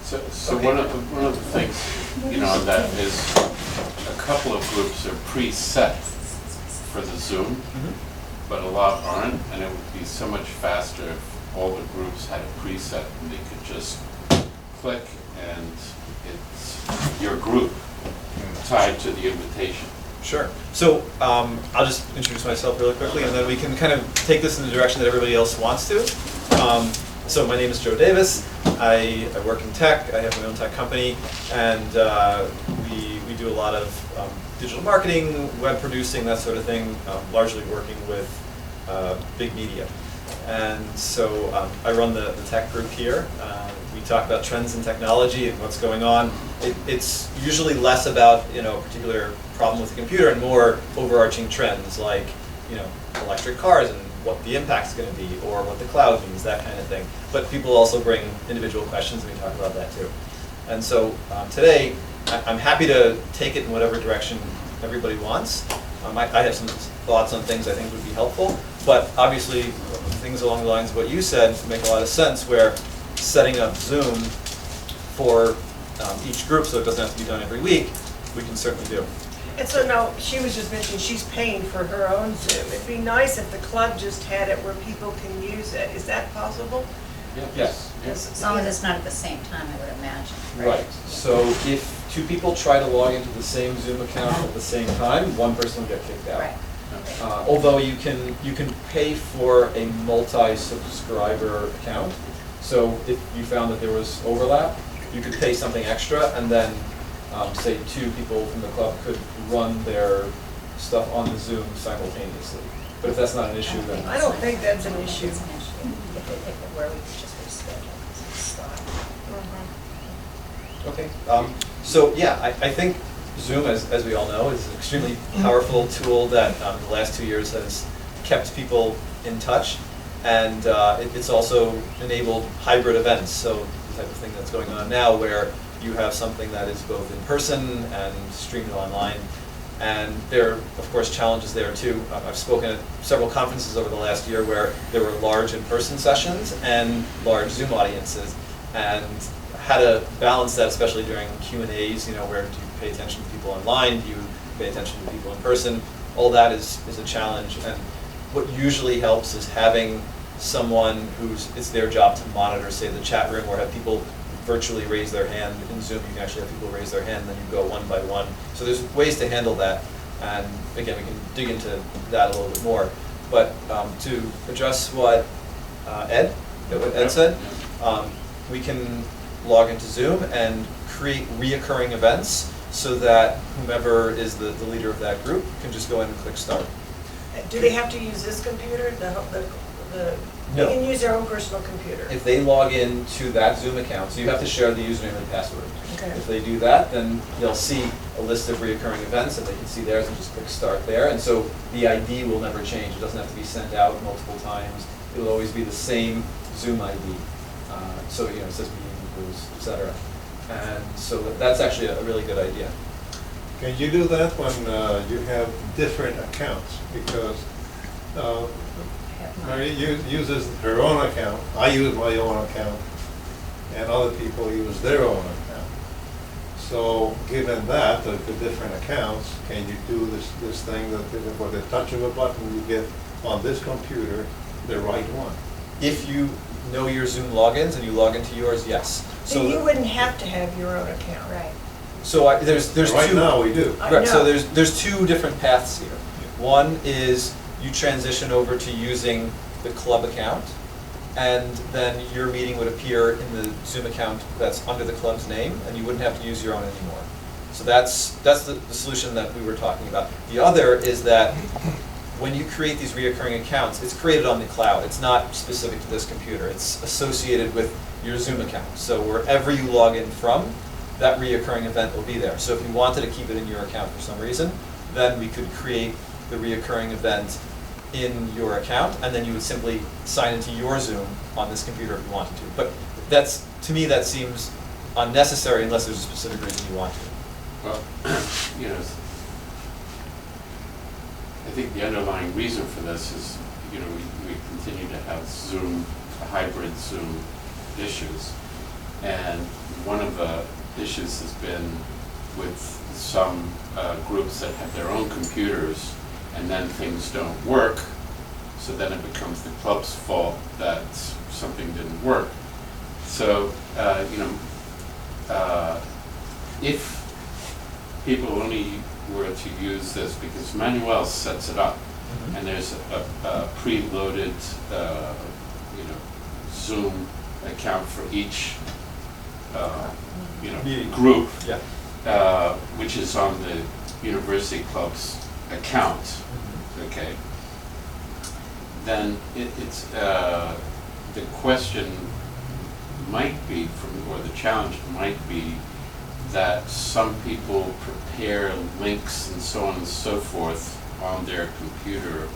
So Okay. one of the things, that is a couple of groups are preset for the Zoom, but a lot aren't, and it would be so much faster if all the groups had a preset and they could just click and it's your group tied to the invitation. Sure. So I'll just introduce myself really quickly, and then we can kind of take this in the direction that everybody else wants to. So my name is Joe Davis. I work in tech. I have my own tech company, and we do a lot of digital marketing, web producing, that sort of thing, largely working with big media. And so I run the tech group here. We talk about trends in technology and what's going on. It's usually less about a particular problem with the computer and more overarching trends like electric cars and what the impact's going to be, or what the cloud means, that kind of thing. But people also bring individual questions, and we talk about that too. And so today, I'm happy to take it in whatever direction everybody wants. I have some thoughts on things I think would be helpful, but obviously things along the lines of what you said make a lot of sense, where setting up Zoom for each group so it doesn't have to be done every week, we can certainly do. And so now, she was just mentioning she's paying for her own Zoom. It'd be nice if the club just had it where people can use it. Is that possible? Yes. As long as it's not at the same time, I would imagine. Right. So if two people try to log into the same Zoom account at the same time, one person will get kicked out. Right. Although you can pay for a multi-subscriber account. So if you found that there was overlap, you could pay something extra, and then say two people from the club could run their stuff on the Zoom simultaneously. But if that's not an issue, then I don't think that's an issue. It's an issue. If it were, we could just reschedule. Stop. okay. So yeah, I think Zoom, as we all know, is an extremely powerful tool that the last 2 years has kept people in touch, and it's also enabled hybrid events. So the type of thing that's going on now, where you have something that is both in person and streamed online. And there are, of course, challenges there too. I've spoken at several conferences over the last year where there were large in-person sessions and large Zoom audiences, and how to balance that, especially during Q&As, where do you pay attention to people online, do you pay attention to people in person? All that is a challenge, and what usually helps is having someone it's their job to monitor, say, the chat room, or have people virtually raise their hand. In Zoom, you can actually have people raise their hand, and then you go one by one. So there's ways to handle that, and again, we can dig into that a little bit more. But to address what Ed said, we can log into Zoom and create reoccurring events so that whomever is the leader of that group can just go in and click start. Do they have to use this computer? No. They can use their own personal computer. If they log in to that Zoom account, so you have to share the username and password. Okay. If they do that, then they'll see a list of reoccurring events, and they can see theirs and just click start there. And so the ID will never change. It doesn't have to be sent out multiple times. It'll always be the same Zoom ID. So it says meeting equals, etc. And so that's actually a really good idea. Can you do that when you have different accounts? Because Mary uses her own account, I use my own account, and other people use their own account. So given that, the different accounts, can you do this thing that with the touch of a button you get on this computer the right one? If you know your Zoom logins and you log into yours, yes. So you wouldn't have to have your own account. Right. So there's Right two. now we do. I Right. So know. there's two different paths here. One is you transition over to using the club account, and then your meeting would appear in the Zoom account that's under the club's name, and you wouldn't have to use your own anymore. So that's the solution that we were talking about. The other is that when you create these reoccurring accounts, it's created on the cloud. It's not specific to this computer. It's associated with your Zoom account. So wherever you log in from, that reoccurring event will be there. So if you wanted to keep it in your account for some reason, then we could create the reoccurring event in your account, and then you would simply sign into your Zoom on this computer if you wanted to. But to me, that seems unnecessary unless there's a specific reason you want to. Well, I think the underlying reason for this is, we continue to have Zoom, a hybrid Zoom issues. And one of the issues has been with some groups that have their own computers, and then things don't work, so then it becomes the club's fault that something didn't work. So, if people only were to use this, because Manuel sets it up, and there's a preloaded, Zoom account for each, Meeting. group, Yeah. which is on the university club's account, okay? Then it's, the question might be, or the challenge might be, that some people prepare links and so on and so forth on their computer,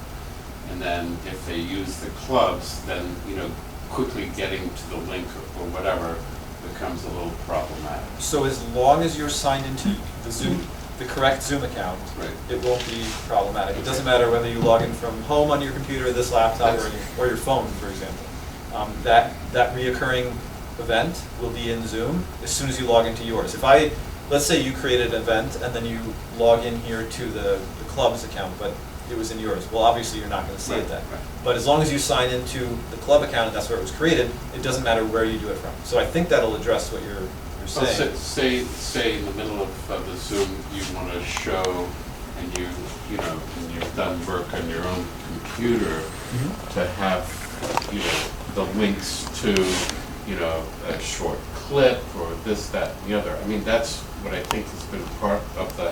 and then if they use the clubs, then, quickly getting to the link or whatever becomes a little problematic. So as long as you're signed into the Zoom, the correct Zoom account, Right. it won't be problematic. It doesn't matter whether you log in from home on your computer, this laptop, or your phone, for example. That reoccurring event will be in Zoom as soon as you log into yours. Let's say you created an event and then you log in here to the club's account, but it was in yours. Well, obviously you're not going to see it then. Right. But as long as you sign into the club account and that's where it was created, it doesn't matter where you do it from. So I think that'll address what you're Well, saying. say in the middle of the Zoom, you want to show, and and you've done work on your own computer, to have, the links to, a short clip or this, that, and the other. I mean, that's what I think has been part of the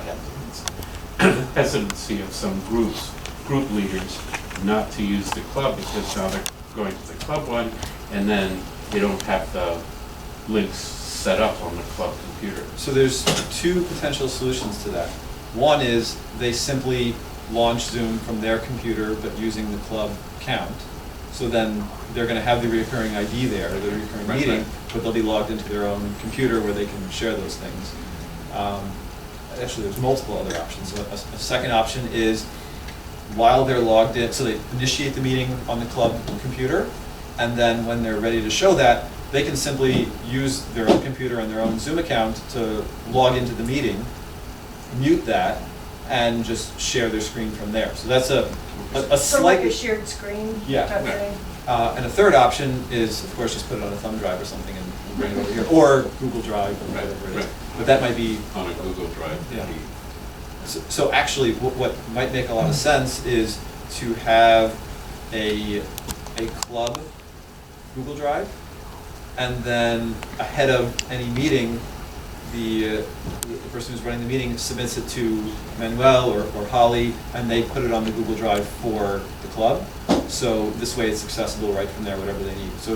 hesitancy of some group leaders not to use the club, because now they're going to the club one, and then they don't have the links set up on the club computer. So there's two potential solutions to that. One is they simply launch Zoom from their computer but using the club account. So then they're going to have the recurring ID there, the recurring Right, meeting, right. but they'll be logged into their own computer where they can share those things. Actually, there's multiple other options. So a second option is while they're logged in, so they initiate the meeting on the club computer, and then when they're ready to show that, they can simply use their own computer and their own Zoom account to log into the meeting, mute that, and just share their screen from there. So that's a Sort of like slightly... a shared screen Yeah. type Yeah. thing. And a third option is, of course, just put it on a thumb drive or something and bring it over here, or Google Drive or Right, whatever it is. right. But that might be, On a Google Drive. Yeah. so actually, what might make a lot of sense is to have a club Google Drive, and then ahead of any meeting, the person who's running the meeting submits it to Manuel or Holly, and they put it on the Google Drive for the club. So this way it's accessible right from there, whatever they need. So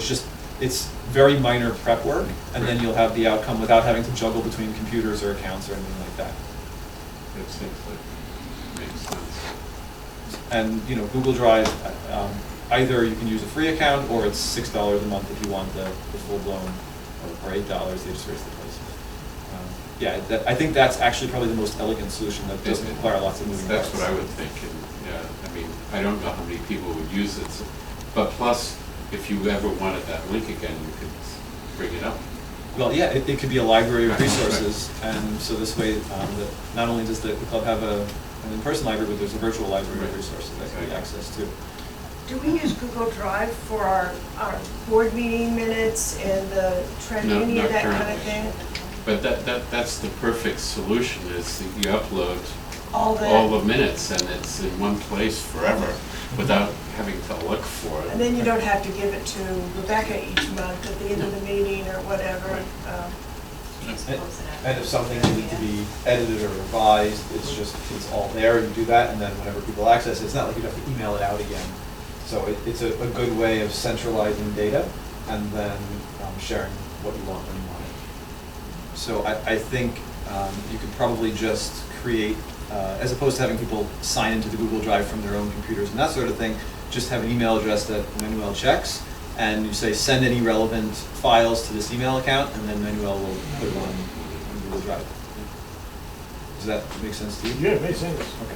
it's very minor prep work, and then you'll have the outcome without having to juggle between computers or accounts or anything like that. It seems like makes sense. And, Google Drive, either you can use a free account, or it's $6 a month if you want the full-blown, or $8, they just raise the price. I think that's actually probably the most elegant solution that doesn't require lots of moving parts. That's what I would think, and, I don't know how many people would use it, but plus, if you ever wanted that link again, you could bring it up. Well, yeah, it could be a library of resources, and so this way, not only does the club have an in-person library, but there's a virtual library of resources that can be accessed to. Do we use Google Drive for our board meeting minutes and the trend, No, any of not that kind of currently. thing? But that's the perfect solution, is that you upload All all the, the minutes, and it's in one place forever, without having to look for it. and then you don't have to give it to Rebecca each month at the end of the meeting or whatever. Right. And if something needed to be edited or revised, it's all there, you do that, and then whenever people access it, it's not like you have to email it out again. So it's a good way of centralizing data, and then sharing what you want when you want it. So I think you could probably just create, as opposed to having people sign into the Google Drive from their own computers and that sort of thing, just have an email address that Manuel checks, and you say, send any relevant files to this email account, and then Manuel will put it on Google Drive. Does that make sense to you? Yeah, it makes sense. Okay.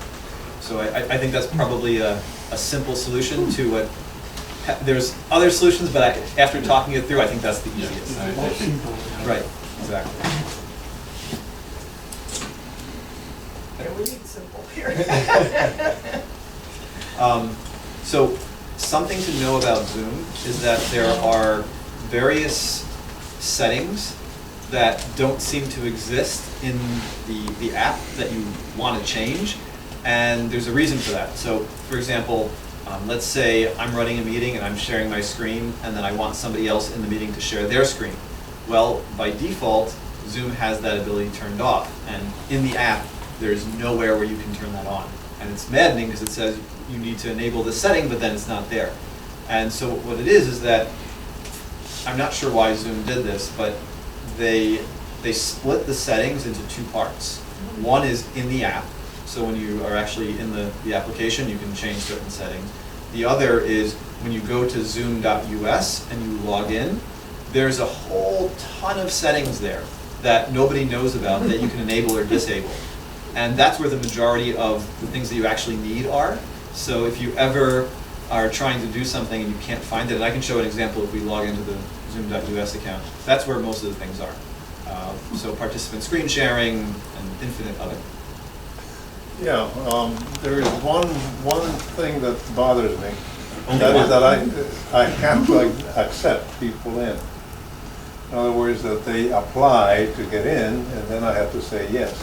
So I think that's probably a simple solution to what there's other solutions, but after talking it through, I think that's the Yeah, easiest. I think- Right, exactly. Yeah, we need simple here. So, something to know about Zoom is that there are various settings that don't seem to exist in the app that you want to change, and there's a reason for that. So, for example, let's say I'm running a meeting and I'm sharing my screen, and then I want somebody else in the meeting to share their screen. Well, by default, Zoom has that ability turned off, and in the app, there's nowhere where you can turn that on. And it's maddening because it says you need to enable this setting, but then it's not there. And so what it is that, I'm not sure why Zoom did this, but they split the settings into two parts. One is in the app, so when you are actually in the application, you can change certain settings. The other is when you go to zoom.us and you log in, there's a whole ton of settings there that nobody knows about that you can enable or disable. And that's where the majority of the things that you actually need are. So if you ever are trying to do something and you can't find it, and I can show an example if we log into the zoom.us account, that's where most of the things are. So participant screen sharing and infinite other. Yeah, there is one thing that bothers me. Only That one? is that I have to accept people in. In other words, that they apply to get in, and then I have to say yes.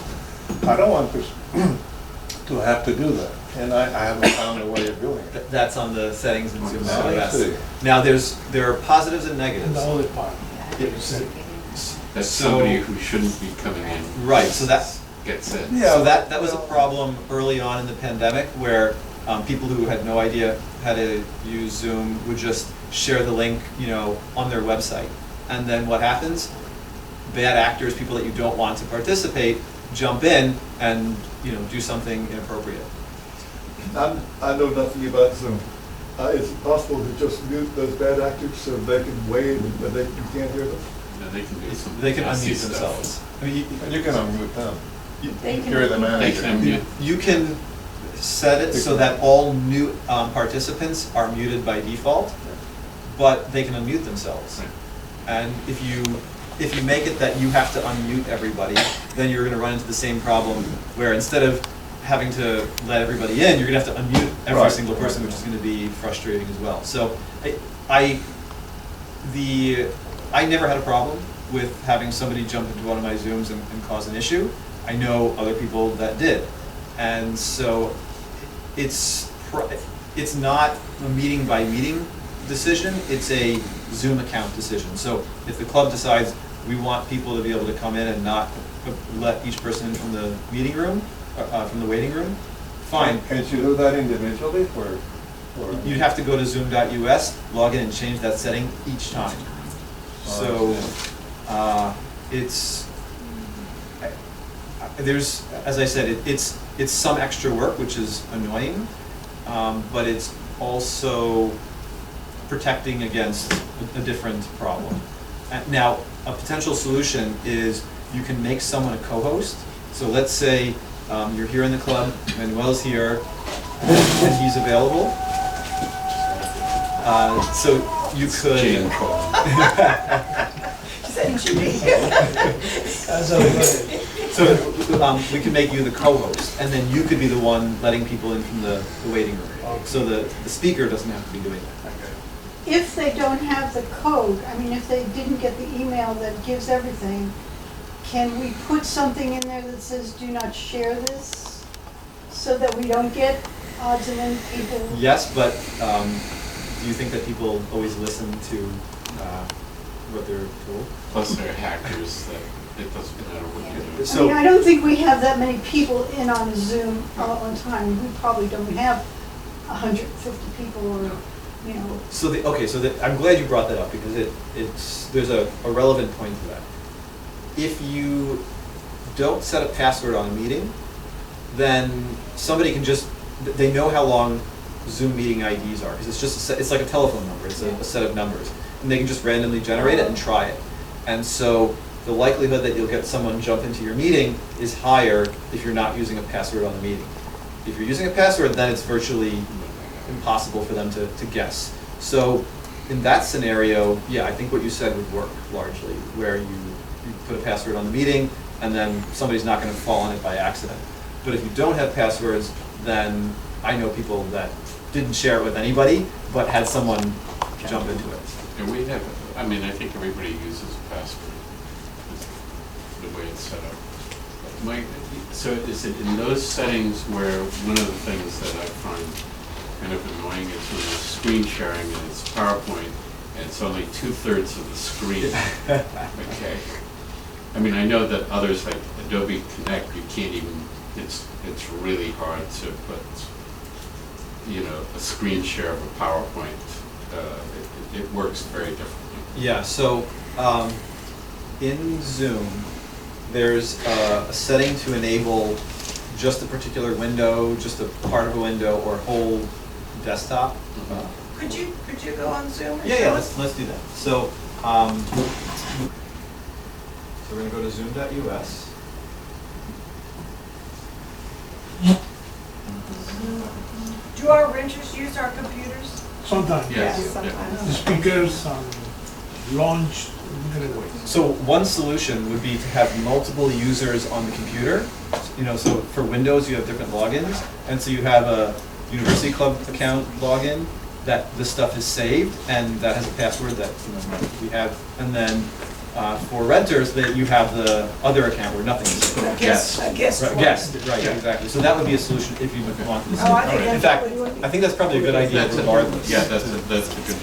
I don't want to have to do that, and I haven't found a way of doing it. That's on the settings in I zoom.us. see. Now there are positives and negatives. The only part. That's So- somebody who shouldn't be coming in. Right, so that- Gets in. Yeah. So that was a problem early on in the pandemic where people who had no idea how to use Zoom would just share the link, on their website. And then what happens? Bad actors, people that you don't want to participate, jump in and, do something inappropriate. I know nothing about Zoom. Is it possible to just mute those bad actors so they can wave but you can't hear them? No, they can do some They can nasty unmute stuff. themselves. I mean, And you can unmute them. They can You're the unmute. manager. They can unmute. you can set it so that all new participants are muted by default, but they can unmute themselves. Right. And if you make it that you have to unmute everybody, then you're gonna run into the same problem where instead of having to let everybody in, you're gonna have to unmute every Right. single person, which is gonna be frustrating as well. So I never had a problem with having somebody jump into one of my Zooms and cause an issue. I know other people that did. And so it's not a meeting by meeting decision, it's a Zoom account decision. So if the club decides we want people to be able to come in and not let each person in from the meeting room, from the waiting room, fine. Can't you do that individually, or? You'd have to go to zoom.us, log in and change that setting each time. So, there's, as I said, it's some extra work, which is annoying, but it's also protecting against a different problem. Now, a potential solution is you can make someone a co-host. So let's say you're here in the club, Manuel's here, and he's available. So you could. Jane Cole. Is that Judy? So we could make you the co-host, and then you could be the one letting people in from the waiting room. So the speaker doesn't have to be doing that. If they don't have the code, if they didn't get the email that gives everything, can we put something in there that says, do not share this? So that we don't get odds and ends people? Yes, but do you think that people always listen to what they're told? Plus they're hackers that it doesn't matter what you do. So- I don't think we have that many people in on Zoom all on time. We probably don't have 150 people or, So I'm glad you brought that up because there's a relevant point to that. If you don't set a password on a meeting, then somebody can they know how long Zoom meeting IDs are, because it's like a telephone number, it's a set of numbers, and they can just randomly generate it and try it. And so the likelihood that you'll get someone jump into your meeting is higher if you're not using a password on the meeting. If you're using a password, then it's virtually impossible for them to guess. So in that scenario, yeah, I think what you said would work largely, where you put a password on the meeting and then somebody's not gonna fall on it by accident. But if you don't have passwords, then I know people that didn't share it with anybody, but had someone jump into it. And we have, I mean, I think everybody uses password, is the way it's set up. Mike, so is it in those settings where one of the things that I find kind of annoying is when you're screen sharing and it's PowerPoint and it's only 2/3 of the screen? Okay. I mean, I know that others like Adobe Connect, you can't even, it's really hard to put, a screen share of a PowerPoint. It works very differently. Yeah, so in Zoom, there's a setting to enable just a particular window, just a part of a window, or whole desktop. Could you go on Zoom and Yeah, show yeah, us? let's do that. So, so we're gonna go to zoom.us. Do our renters use our computers? Sometimes. Yes. Yeah, Yeah. sometimes. The speakers, launch, we get away. So one solution would be to have multiple users on the computer. So for Windows, you have different logins, and so you have a University Club account login that this stuff is saved, and that has a password that we have. And then for renters, that you have the other account where nothing is saved. I guess Right, guest, right, exactly. So that would be a solution if you would want this. Oh, I think In that's fact, what you would- I think that's probably a good idea That's a- regardless. Yeah, that's a good,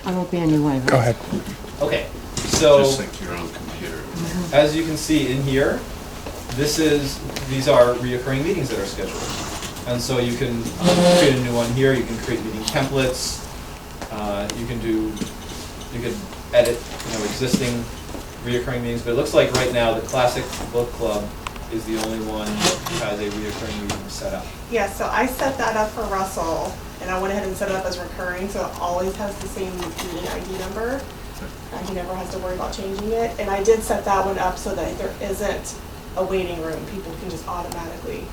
I won't be in your way, right? Go ahead. Okay, so. just like your own computer. As you can see in here, these are reoccurring meetings that are scheduled. And so you can create a new one here, you can create meeting templates, you can edit, existing reoccurring meetings, but it looks like right now the Classic Book Club is the only one who has a reoccurring meeting set up. Yeah, so I set that up for Russell, and I went ahead and set it up as recurring, so it always has the same meeting ID number. He never has to worry about changing it, and I did set that one up so that there isn't a waiting room, people can just automatically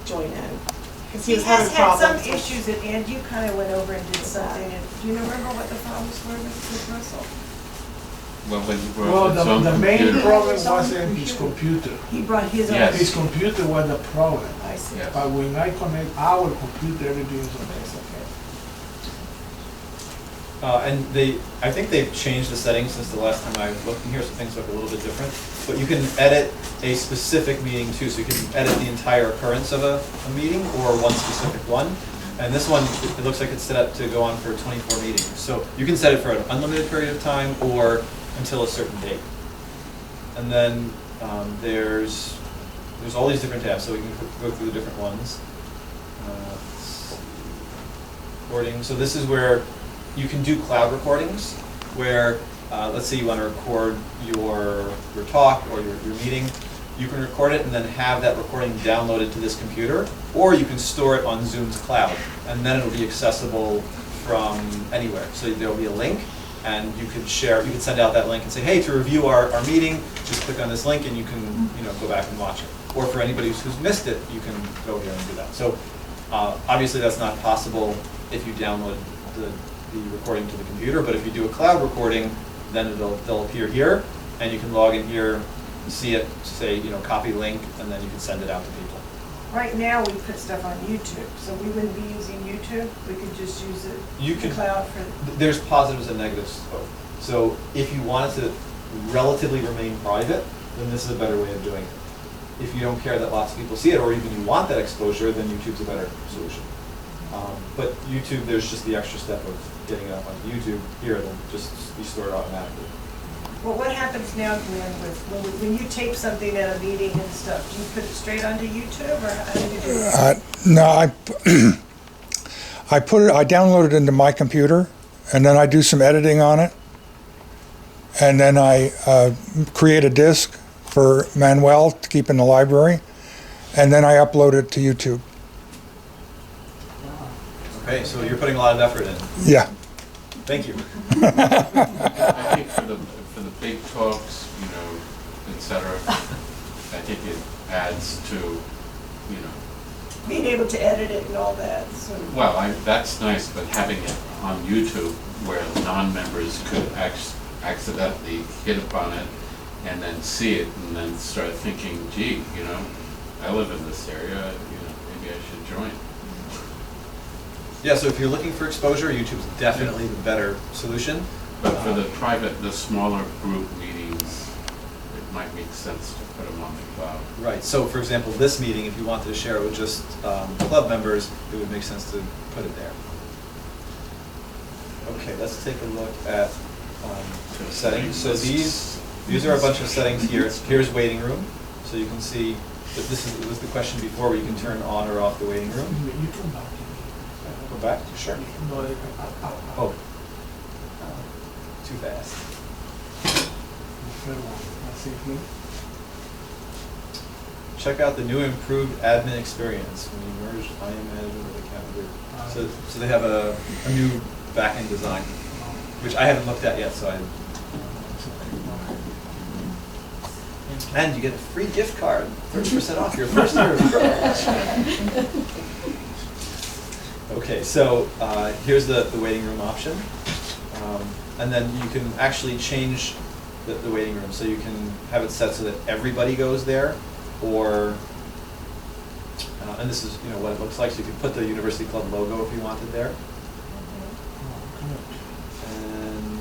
join in. Because he was having has had some problems with. issues, and you kind of went over and did something, and do you remember what the problems were with Russell? Well, when you Well, brought its own the main computer. problem His own wasn't his computer. He brought his own. Yes. His computer was the problem. I see. Yes. But when I connect our computer, everything is okay. And I think they've changed the settings since the last time I looked in here, so things look a little bit different. But you can edit a specific meeting too, so you can edit the entire occurrence of a meeting or one specific one. And this one, it looks like it's set up to go on for 24 meetings. So you can set it for an unlimited period of time or until a certain date. And then there's all these different tabs, so we can go through the different ones. Recording. So this is where you can do cloud recordings, where let's say you want to record your talk or your meeting. You can record it and then have that recording downloaded to this computer, or you can store it on Zoom's cloud, and then it'll be accessible from anywhere. So there'll be a link, and you can send out that link and say, hey, to review our meeting, just click on this link and you can go back and watch it. Or for anybody who's missed it, you can go here and do that. So obviously that's not possible if you download the recording to the computer, but if you do a cloud recording, then they'll appear here, and you can log in here, see it, say, copy link, and then you can send it out to people. Right now, we put stuff on YouTube, so we wouldn't be using YouTube, we could just use the cloud for. There's positives and negatives both. So if you want it to relatively remain private, then this is a better way of doing it. If you don't care that lots of people see it, or even you want that exposure, then YouTube's a better solution. But YouTube, there's just the extra step of getting it up onto YouTube. Here, then just be stored automatically. Well, what happens now, Glenn, when you tape something at a meeting and stuff, do you put it straight onto YouTube, or how do you do it? No, I download it into my computer, and then I do some editing on it, and then I create a disk for Manuel to keep in the library, and then I upload it to YouTube. Okay, so you're putting a lot of effort in. Yeah. Thank you. I think for the big talks, et cetera, I think it adds to, being able to edit it and all that, so. Well, that's nice, but having it on YouTube where non-members could accidentally hit upon it and then see it and then start thinking, gee, you know, I live in this area, you know, maybe I should join. Yeah, so if you're looking for exposure, YouTube's definitely the better solution. But for the smaller group meetings, it might make sense to put them on the cloud. Right, so for example, this meeting, if you wanted to share it with just club members, it would make sense to put it there. Okay, let's take a look at settings. So these are a bunch of settings here. Here's waiting room, so you can see that was the question before, where you can turn on or off the waiting room. You come back. Go back? Sure. No, Oh. Too fast. Check out the new improved admin experience when you merge IM management with account group. So they have a new back-end design, which I haven't looked at yet, so I. And you get a free gift card, 30% off your first year of Pro. Okay, so here's the waiting room option. And then you can actually change the waiting room. So you can have it set so that everybody goes there, or, and this is what it looks like. So you can put the University Club logo if you wanted there. And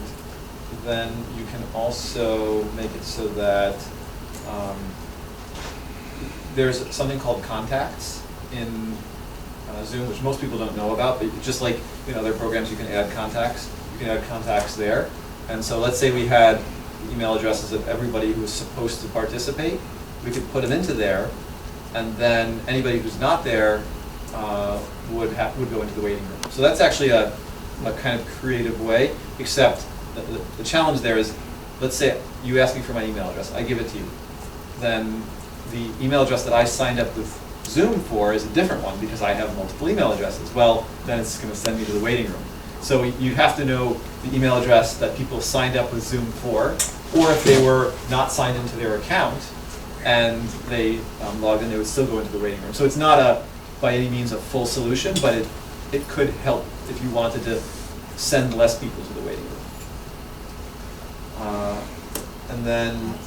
then you can also make it so that there's something called contacts in Zoom, which most people don't know about, but just like in other programs you can add contacts. You can add contacts there. And so let's say we had email addresses of everybody who was supposed to participate. We could put them into there, and then anybody who's not there would go into the waiting room. So that's actually a kind of creative way, except the challenge there is, let's say you ask me for my email address, I give it to you. Then the email address that I signed up with Zoom for is a different one because I have multiple email addresses. Well, then it's going to send me to the waiting room. So you have to know the email address that people signed up with Zoom for, or if they were not signed into their account and they logged in, they would still go into the waiting room. So it's not by any means a full solution, but it could help if you wanted to send less people to the waiting room. And then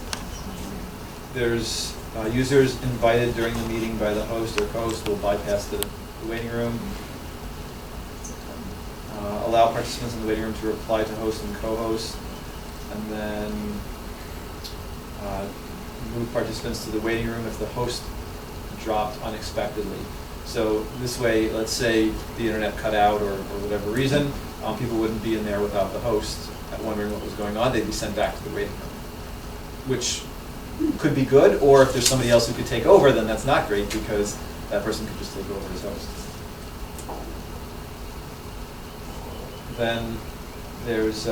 there's users invited during the meeting by the host or co-host will bypass the waiting room. Allow participants in the waiting room to reply to host and co-host, and then move participants to the waiting room if the host dropped unexpectedly. So this way, let's say the internet cut out or whatever reason, people wouldn't be in there without the host wondering what was going on. They'd be sent back to the waiting room, which could be good, or if there's somebody else who could take over, then that's not great because that person could just take over as host. Then there's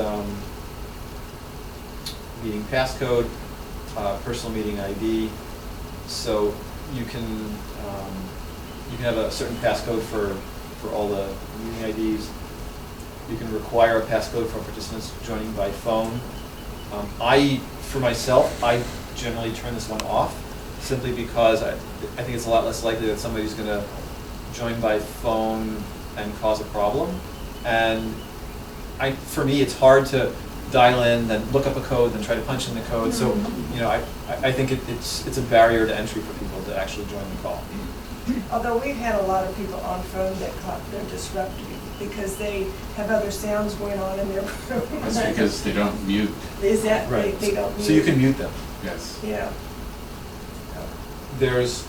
meeting passcode, personal meeting ID. So you can have a certain passcode for all the meeting IDs. You can require a passcode for participants joining by phone. For myself, I generally turn this one off simply because I think it's a lot less likely that somebody's going to join by phone and cause a problem. And for me, it's hard to dial in, then look up a code, then try to punch in the code. So, I think it's a barrier to entry for people to actually join the call. Although we've had a lot of people on phone that they're disrupted because they have other sounds going on in their room. That's because they don't mute. Is that Right. they don't mute? So you can mute them. Yes. Yeah. There's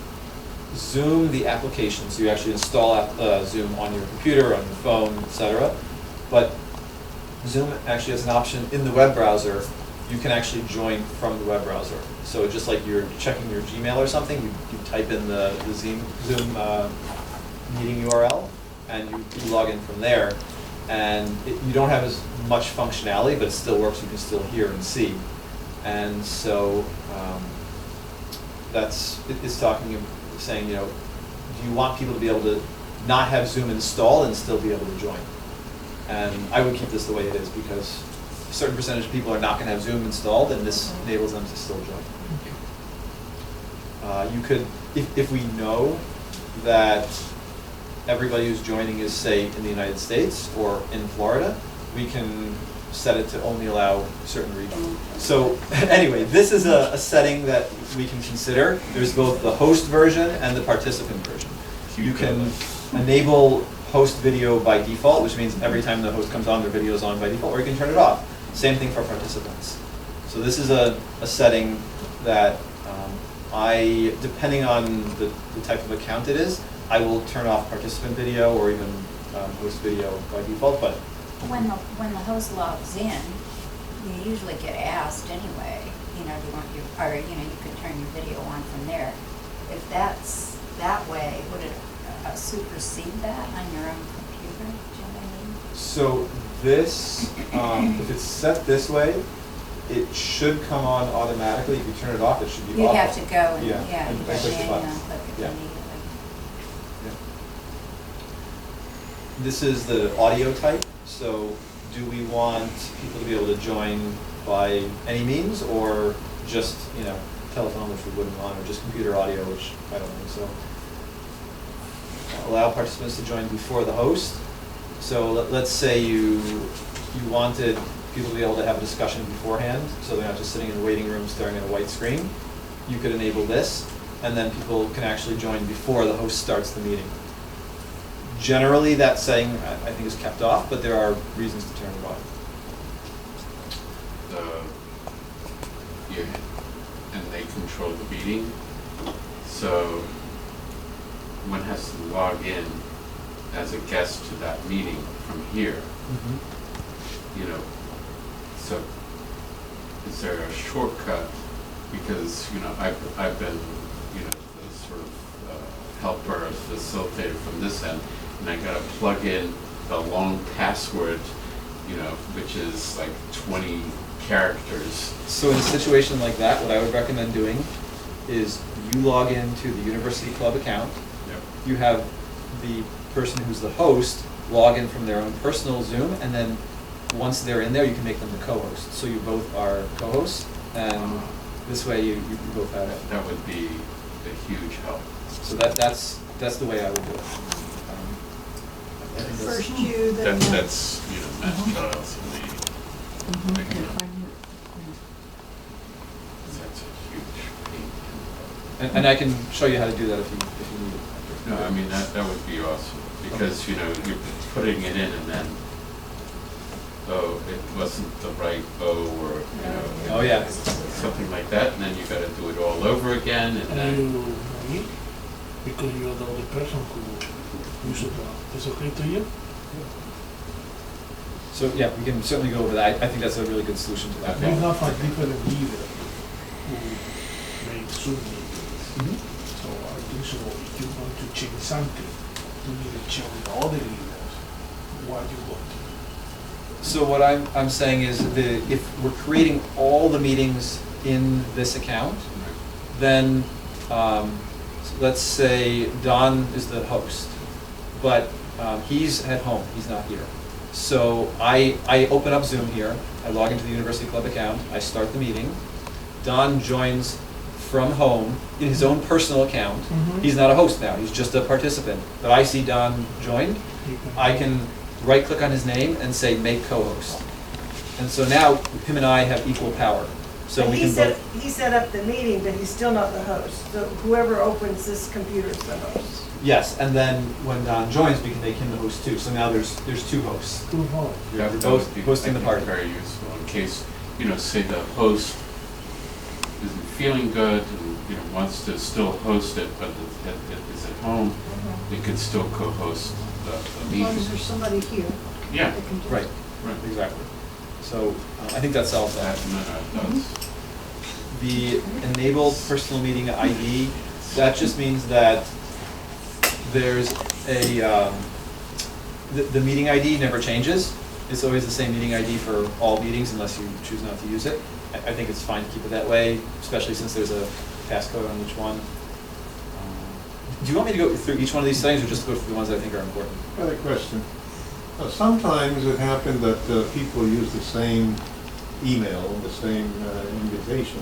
Zoom, the application. So you actually install Zoom on your computer, on your phone, etc. But Zoom actually has an option in the web browser. You can actually join from the web browser. So just like you're checking your Gmail or something, you type in the Zoom meeting URL, and you log in from there. And you don't have as much functionality, but it still works. You can still hear and see. And so it's saying, do you want people to be able to not have Zoom installed and still be able to join? And I would keep this the way it is because a certain percentage of people are not going to have Zoom installed, and this enables them to still join. You could, if we know that everybody who's joining is, say, in the United States or in Florida, we can set it to only allow certain regions. So anyway, this is a setting that we can consider. There's both the host version and the participant version. You can enable host video by default, which means every time the host comes on, their video is on by default, or you can turn it off. Same thing for participants. So this is a setting that depending on the type of account it is, I will turn off participant video or even host video by default, but When the host logs in, you usually get asked anyway, do you want you could turn your video on from there. If that's that way, would it supersede that on your own computer? Do you know what I mean? so this, if it's set this way, it should come on automatically. If you turn it off, it should be You'd off. have to go and, Yeah, yeah, and you push go the manual buttons. and click it Yeah. immediately. Yeah. This is the audio type, so do we want people to be able to join by any means, or just, telephone, which we wouldn't want, or just computer audio, which I don't think so. Allow participants to join before the host. So let's say you wanted people to be able to have a discussion beforehand, so they're not just sitting in the waiting room staring at a white screen. You could enable this, and then people can actually join before the host starts the meeting. Generally, that setting, I think, is kept off, but there are reasons to turn it on. And they control the meeting, so one has to log in as a guest to that meeting from here. So is there a shortcut? Because, I've been, the sort of helper, facilitator from this end, and I gotta plug in the long password, which is like 20 characters. So in a situation like that, what I would recommend doing is you log into the University Club account. Yep. You have the person who's the host log in from their own personal Zoom, and then once they're in there, you can make them the co-host. So you both are co-hosts, and this way you both have it. That would be a huge help. So that's the way I would do it. I think that's- First you, then me. That's, Matt Giles and me. That's a huge pain. And I can show you how to do that if you need it. No, I mean, that would be awesome, because, you're putting it in and then, it wasn't the right or, Oh, yeah. something like that, and then you gotta do it all over again, and then, You, because you're the only person who should, it's okay to you? So, yeah, we can certainly go over that. I think that's a really good solution to that. Okay. We have a different leader who makes Zoom meetings. So I think so, if you want to change something, you need to check with all the leaders what you want to do. So what I'm saying is if we're creating all the meetings in this account, then let's say Don is the host, but he's at home, he's not here. So I open up Zoom here, I log into the University Club account, I start the meeting. Don joins from home in his own personal account. He's not a host now, he's just a participant. But I see Don joined, I can right-click on his name and say make co-host. And so now him and I have equal power. So And we he can set, both. he set up the meeting, but he's still not the host. So whoever opens this computer is the host. Yes, and then when Don joins, we can make him the host too. So now there's two hosts. Too hard. that We're would both be, hosting the I party. think, very useful in case, say the host isn't feeling good and, wants to still host it, but is at home, they could still co-host the As long meeting. as there's somebody here. Yeah, that can do it. Right, exactly. So I think that solves that. that does. The enabled personal meeting ID, that just means that there's the meeting ID never changes. It's always the same meeting ID for all meetings unless you choose not to use it. I think it's fine to keep it that way, especially since there's a passcode on each one. Do you want me to go through each one of these things or just go through the ones that I think are important? I have a question. Sometimes it happens that people use the same email, the same invitation,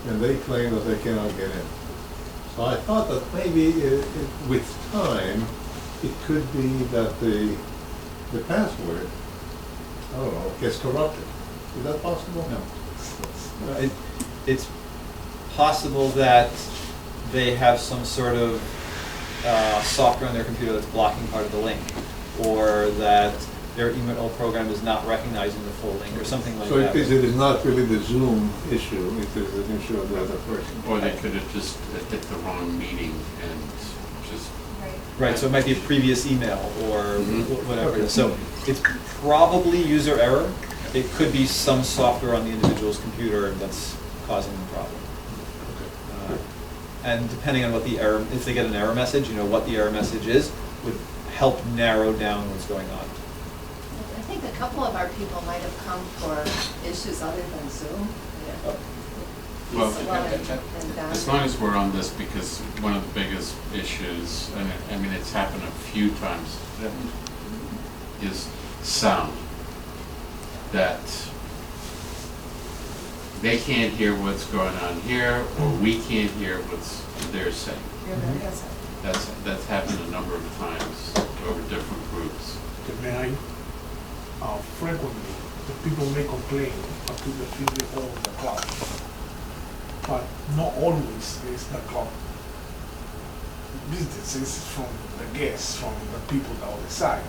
and they claim that they cannot get in. So I thought that maybe with time, it could be that the password, I don't know, gets corrupted. Is that possible? No. It's possible that they have some sort of software on their computer that's blocking part of the link, or that their email program is not recognizing the full link, or something like So that. it is not really the Zoom issue, it is an issue of the other person. Or they could have just hit the wrong meeting and just, Right, so it might be a previous email or Mhm. whatever it is. So it's probably user error. It could be some software on the individual's computer that's causing the problem. And depending on what the error, if they get an error message, what the error message is, would help narrow down what's going on. I think a couple of our people might have come for issues other than Zoom. well, And as long as we're on this, because one of the biggest issues, and I mean, it's happened a few times, is sound. That they can't hear what's going on here, or we can't hear what's they're saying. That's happened a number of times over different groups. May I, frequently, the people may complain to the people of the club, but not always is the club business, is from the guests, from the people that are decide.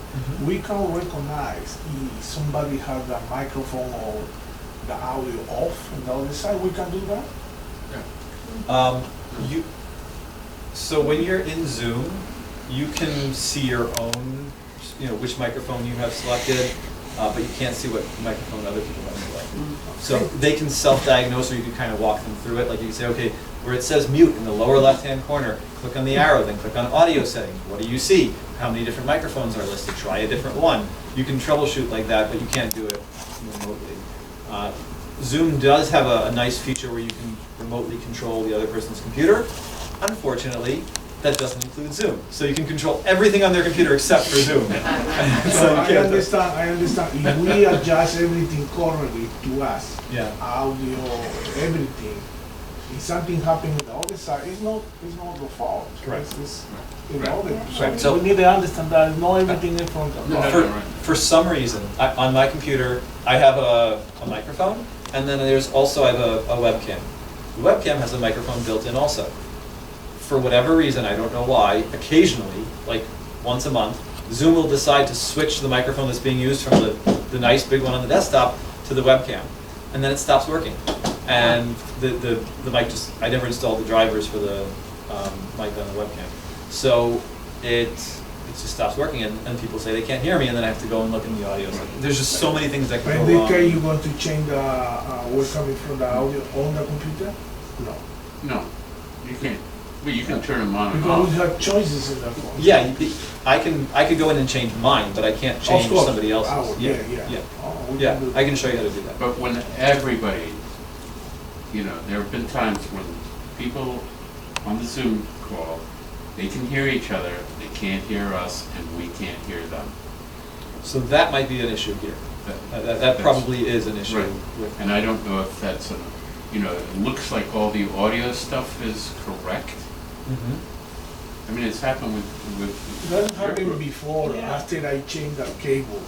We can recognize if somebody has the microphone or the audio off on the other side. We can do that. So when you're in Zoom, you can see your own, which microphone you have selected, but you can't see what microphone other people have selected. So they can self-diagnose, or you can kind of walk them through it. Like you can say, okay, where it says mute in the lower left-hand corner, click on the arrow, then click on audio settings. What do you see? How many different microphones are listed? Try a different one. You can troubleshoot like that, but you can't do it remotely. Zoom does have a nice feature where you can remotely control the other person's computer. Unfortunately, that doesn't include Zoom. So you can control everything on their computer except for Zoom. So I understand. If we adjust everything correctly to us, Yeah. audio, everything, if something happened on the other side, it's not the fault. Correct. So we need to understand that not everything is from the fault. For some reason, on my computer, I have a microphone, and then I have a webcam. The webcam has a microphone built in also. For whatever reason, I don't know why, occasionally, like once a month, Zoom will decide to switch the microphone that's being used from the nice big one on the desktop to the webcam, and then it stops working. And the mic I never installed the drivers for the mic on the webcam. So it just stops working, and people say they can't hear me, and then I have to go and look in the audio. So there's just so many things that can But go in wrong. this case, you want to change the what's coming from the audio on the computer? No. No, you can't. Well, you can turn them on and Because we off. have choices in the phone. Yeah, I could go in and change mine, but I can't change Of course. somebody else's. Ours, yeah. Oh, we Yeah, can do I that. can show you how to do that. But when everybody, there have been times when people on the Zoom call, they can hear each other, they can't hear us, and we can't hear them. So that might be an issue here. That probably is an issue Right. with. And I don't know if that's it looks like all the audio stuff is correct. Mhm. I mean, it's happened with That your happened group. before, Yeah. after I changed the cable.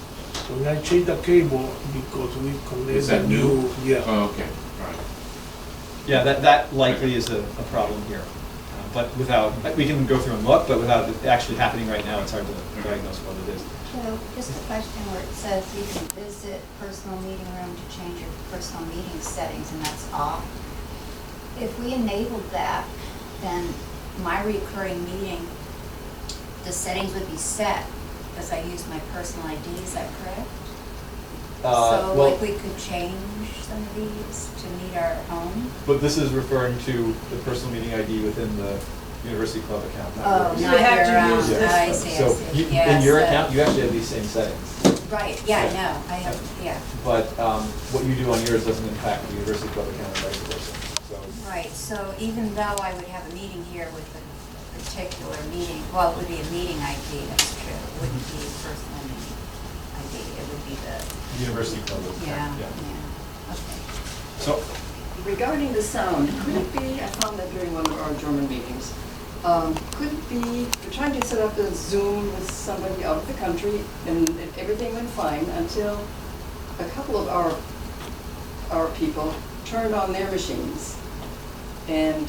When I changed the cable, because we connect Is that the new? yeah. Oh, okay, all right. Yeah, that likely is a problem here. But we can go through and look, but without it actually happening right now, it's hard to diagnose what it is. So just a question where it says you can visit personal meeting room to change your personal meeting settings, and that's off. If we enabled that, then my recurring meeting, the settings would be set because I use my personal ID, is that correct? So Well, like we could change some of these to meet our own? but this is referring to the personal meeting ID within the University Club account. not Oh, yours. You not have to your own, use this I one. see, So in Yeah, your so- account, you actually have these same settings. Right, yeah, I know, I have, yeah. But what you do on yours doesn't impact the University Club account and vice versa. So Right, so even though I would have a meeting here with a particular meeting, well, it would be a meeting ID, that's true. It wouldn't be a personal meeting ID, it would be the, University Club account, yeah, okay. So regarding the sound, could it be, I found that during one of our German meetings, could it be, we're trying to set up a Zoom with somebody out of the country, and everything went fine until a couple of our people turned on their machines, and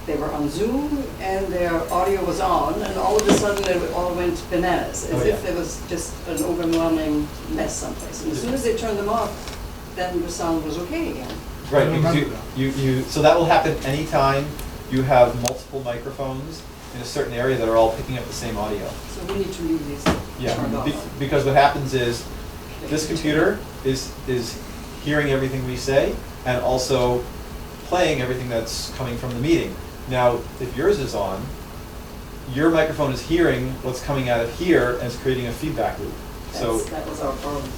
they were on Zoom, and their audio was on, and all of a sudden it all went bananas, as if there was just an overwhelming mess someplace. And as soon as they turned them off, then the sound was okay again. Right, I because remember so that will happen anytime you have multiple microphones in a certain area that are all picking up the same audio. So we need to leave these Yeah, turned off. because what happens is, this computer is hearing everything we say and also playing everything that's coming from the meeting. Now, if yours is on, your microphone is hearing what's coming out of here and it's creating a feedback loop. So, That was our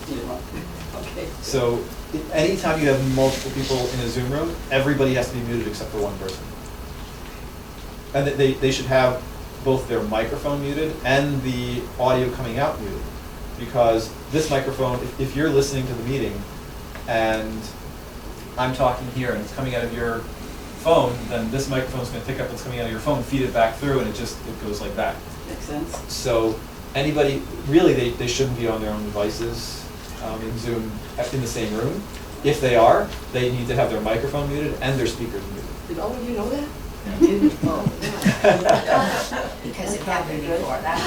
deal. Okay. so anytime you have multiple people in a Zoom room, everybody has to be muted except for one person. And they should have both their microphone muted and the audio coming out muted. Because this microphone, if you're listening to the meeting and I'm talking here and it's coming out of your phone, then this microphone's gonna pick up what's coming out of your phone, feed it back through, and it goes like that. Makes sense. So anybody, really, they shouldn't be on their own devices in Zoom in the same room. If they are, they need to have their microphone muted and their speakers muted. Did all of you know that? Yeah. I didn't. Oh, Because it happened before, that's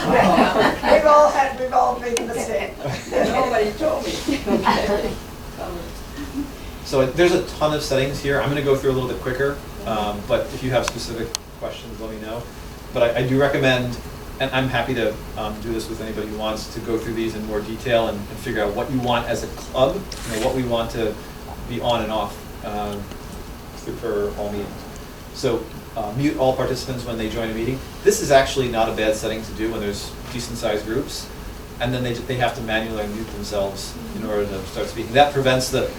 We've all made a mistake. nobody told me. Okay. So there's a ton of settings here. I'm gonna go through a little bit quicker, but if you have specific questions, let me know. But I do recommend, and I'm happy to do this with anybody who wants to go through these in more detail and figure out what you want as a club, what we want to be on and off for all meetings. So mute all participants when they join a meeting. This is actually not a bad setting to do when there's decent sized groups. And then they have to manually mute themselves in order to start speaking. That prevents the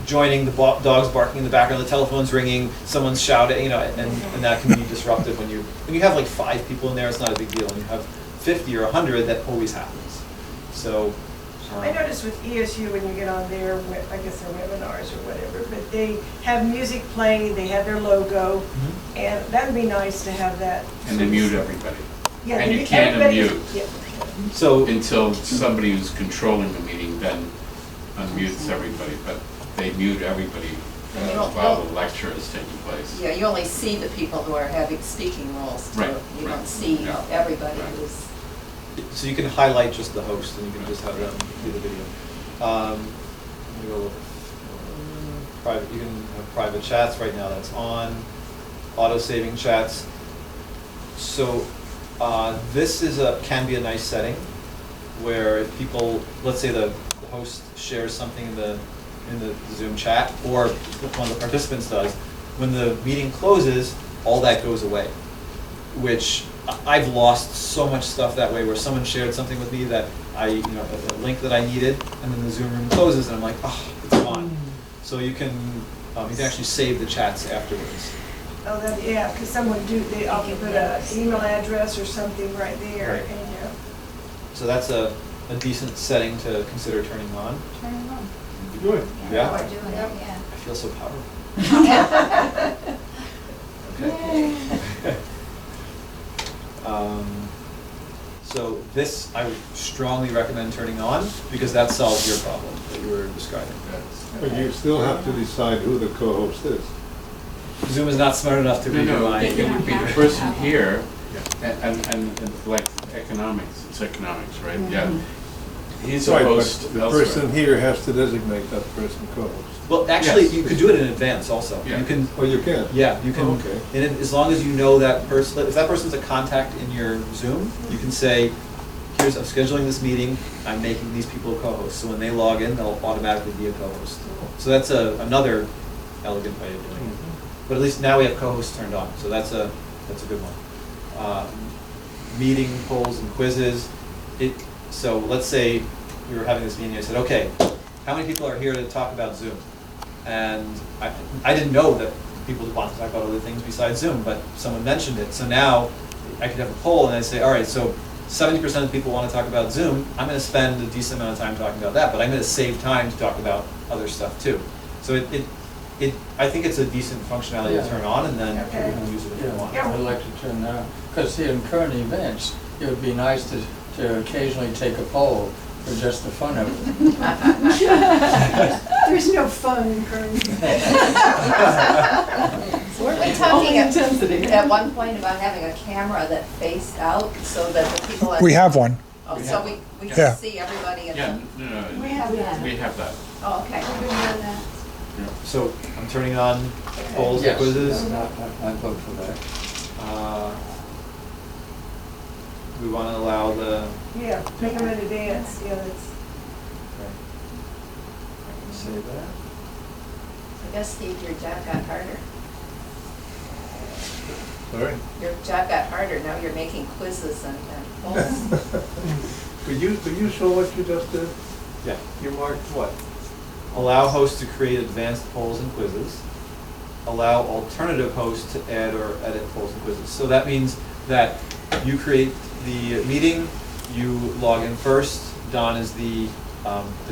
joining, the dogs barking in the background, the telephone's ringing, someone's shouting, and that can be disruptive when you have like 5 people in there. It's not a big deal. When you have 50 or 100, that always happens. So. I noticed with ESU when you get on their, I guess their webinars or whatever, but they have music playing, they have their logo, and that'd be nice to have that. And they mute everybody. Yeah, And they you can't everybody- unmute. yeah. So Until somebody who's controlling the meeting then unmutes everybody, but they mute everybody while the lecture is taking place. Yeah, you only see the people who are having speaking roles. Right, You right, don't see yeah. everybody Right. who's. So you can highlight just the host and you can just have them do the video. Let me go private. You can have private chats right now. That's on. Auto saving chats. So this can be a nice setting where if people, let's say the host shares something in the Zoom chat, or one of the participants does, when the meeting closes, all that goes away, which I've lost so much stuff that way, where someone shared something with me that a link that I needed, and then the Zoom room closes, and I'm like, oh, it's gone. So you can actually save the chats afterwards. Oh, yeah, because they often put an email address or something right there, Right. and So that's a decent setting to consider turning on. Turn it on. Good. Yeah. We're doing it, yeah. I feel so powerful. Okay. So this, I would strongly recommend turning on, because that solves your problem that you were describing. But you still have to decide who the co-host is. Zoom is not smart enough to read your No, mind. it would be the person here, and like economics, it's economics, right? Yeah. He's a Right, but host the elsewhere. person here has to designate that person co-host. Well, actually, Yes. you could do it in advance also. Yeah. You can, Oh, you can? yeah, you can, Oh, okay. and as long as you know that person, if that person's a contact in your Zoom, you can say, I'm scheduling this meeting, I'm making these people co-hosts, so when they log in, they'll automatically be a co-host. So that's another elegant way of doing it. But at least now we have co-hosts turned on, so that's a good one. Meeting polls and quizzes. So let's say we were having this meeting, I said, okay, how many people are here to talk about Zoom? And I didn't know that people want to talk about other things besides Zoom, but someone mentioned it. So now I could have a poll and I say, all right, so 70% of people want to talk about Zoom. I'm going to spend a decent amount of time talking about that, but I'm going to save time to talk about other stuff too. So I think it's a decent functionality to Yeah. turn on, and then Okay. people can use it if they want. Yeah. I'd like to turn that on, because see, in current events, it would be nice to occasionally take a poll for just the fun of it. There's no fun in current. Weren't we Only talking intensity. at one point about having a camera that faced out so that the people at... We have one. Oh, so we Yeah. can see everybody in Yeah, the... no, We have that. we have that. Oh, okay. We've been doing that. So I'm turning on polls and Yes, quizzes. I vote for that. We want to allow the, Yeah, make them in advance, yeah, that's, okay. Say that. I guess, Steve, your job got harder. Sorry? Your job got harder, now you're making quizzes and polls. Could you show what you just did? Yeah, you marked what? Allow hosts to create advanced polls and quizzes. Allow alternative hosts to add or edit polls and quizzes. So that means that you create the meeting, you log in first. Don is the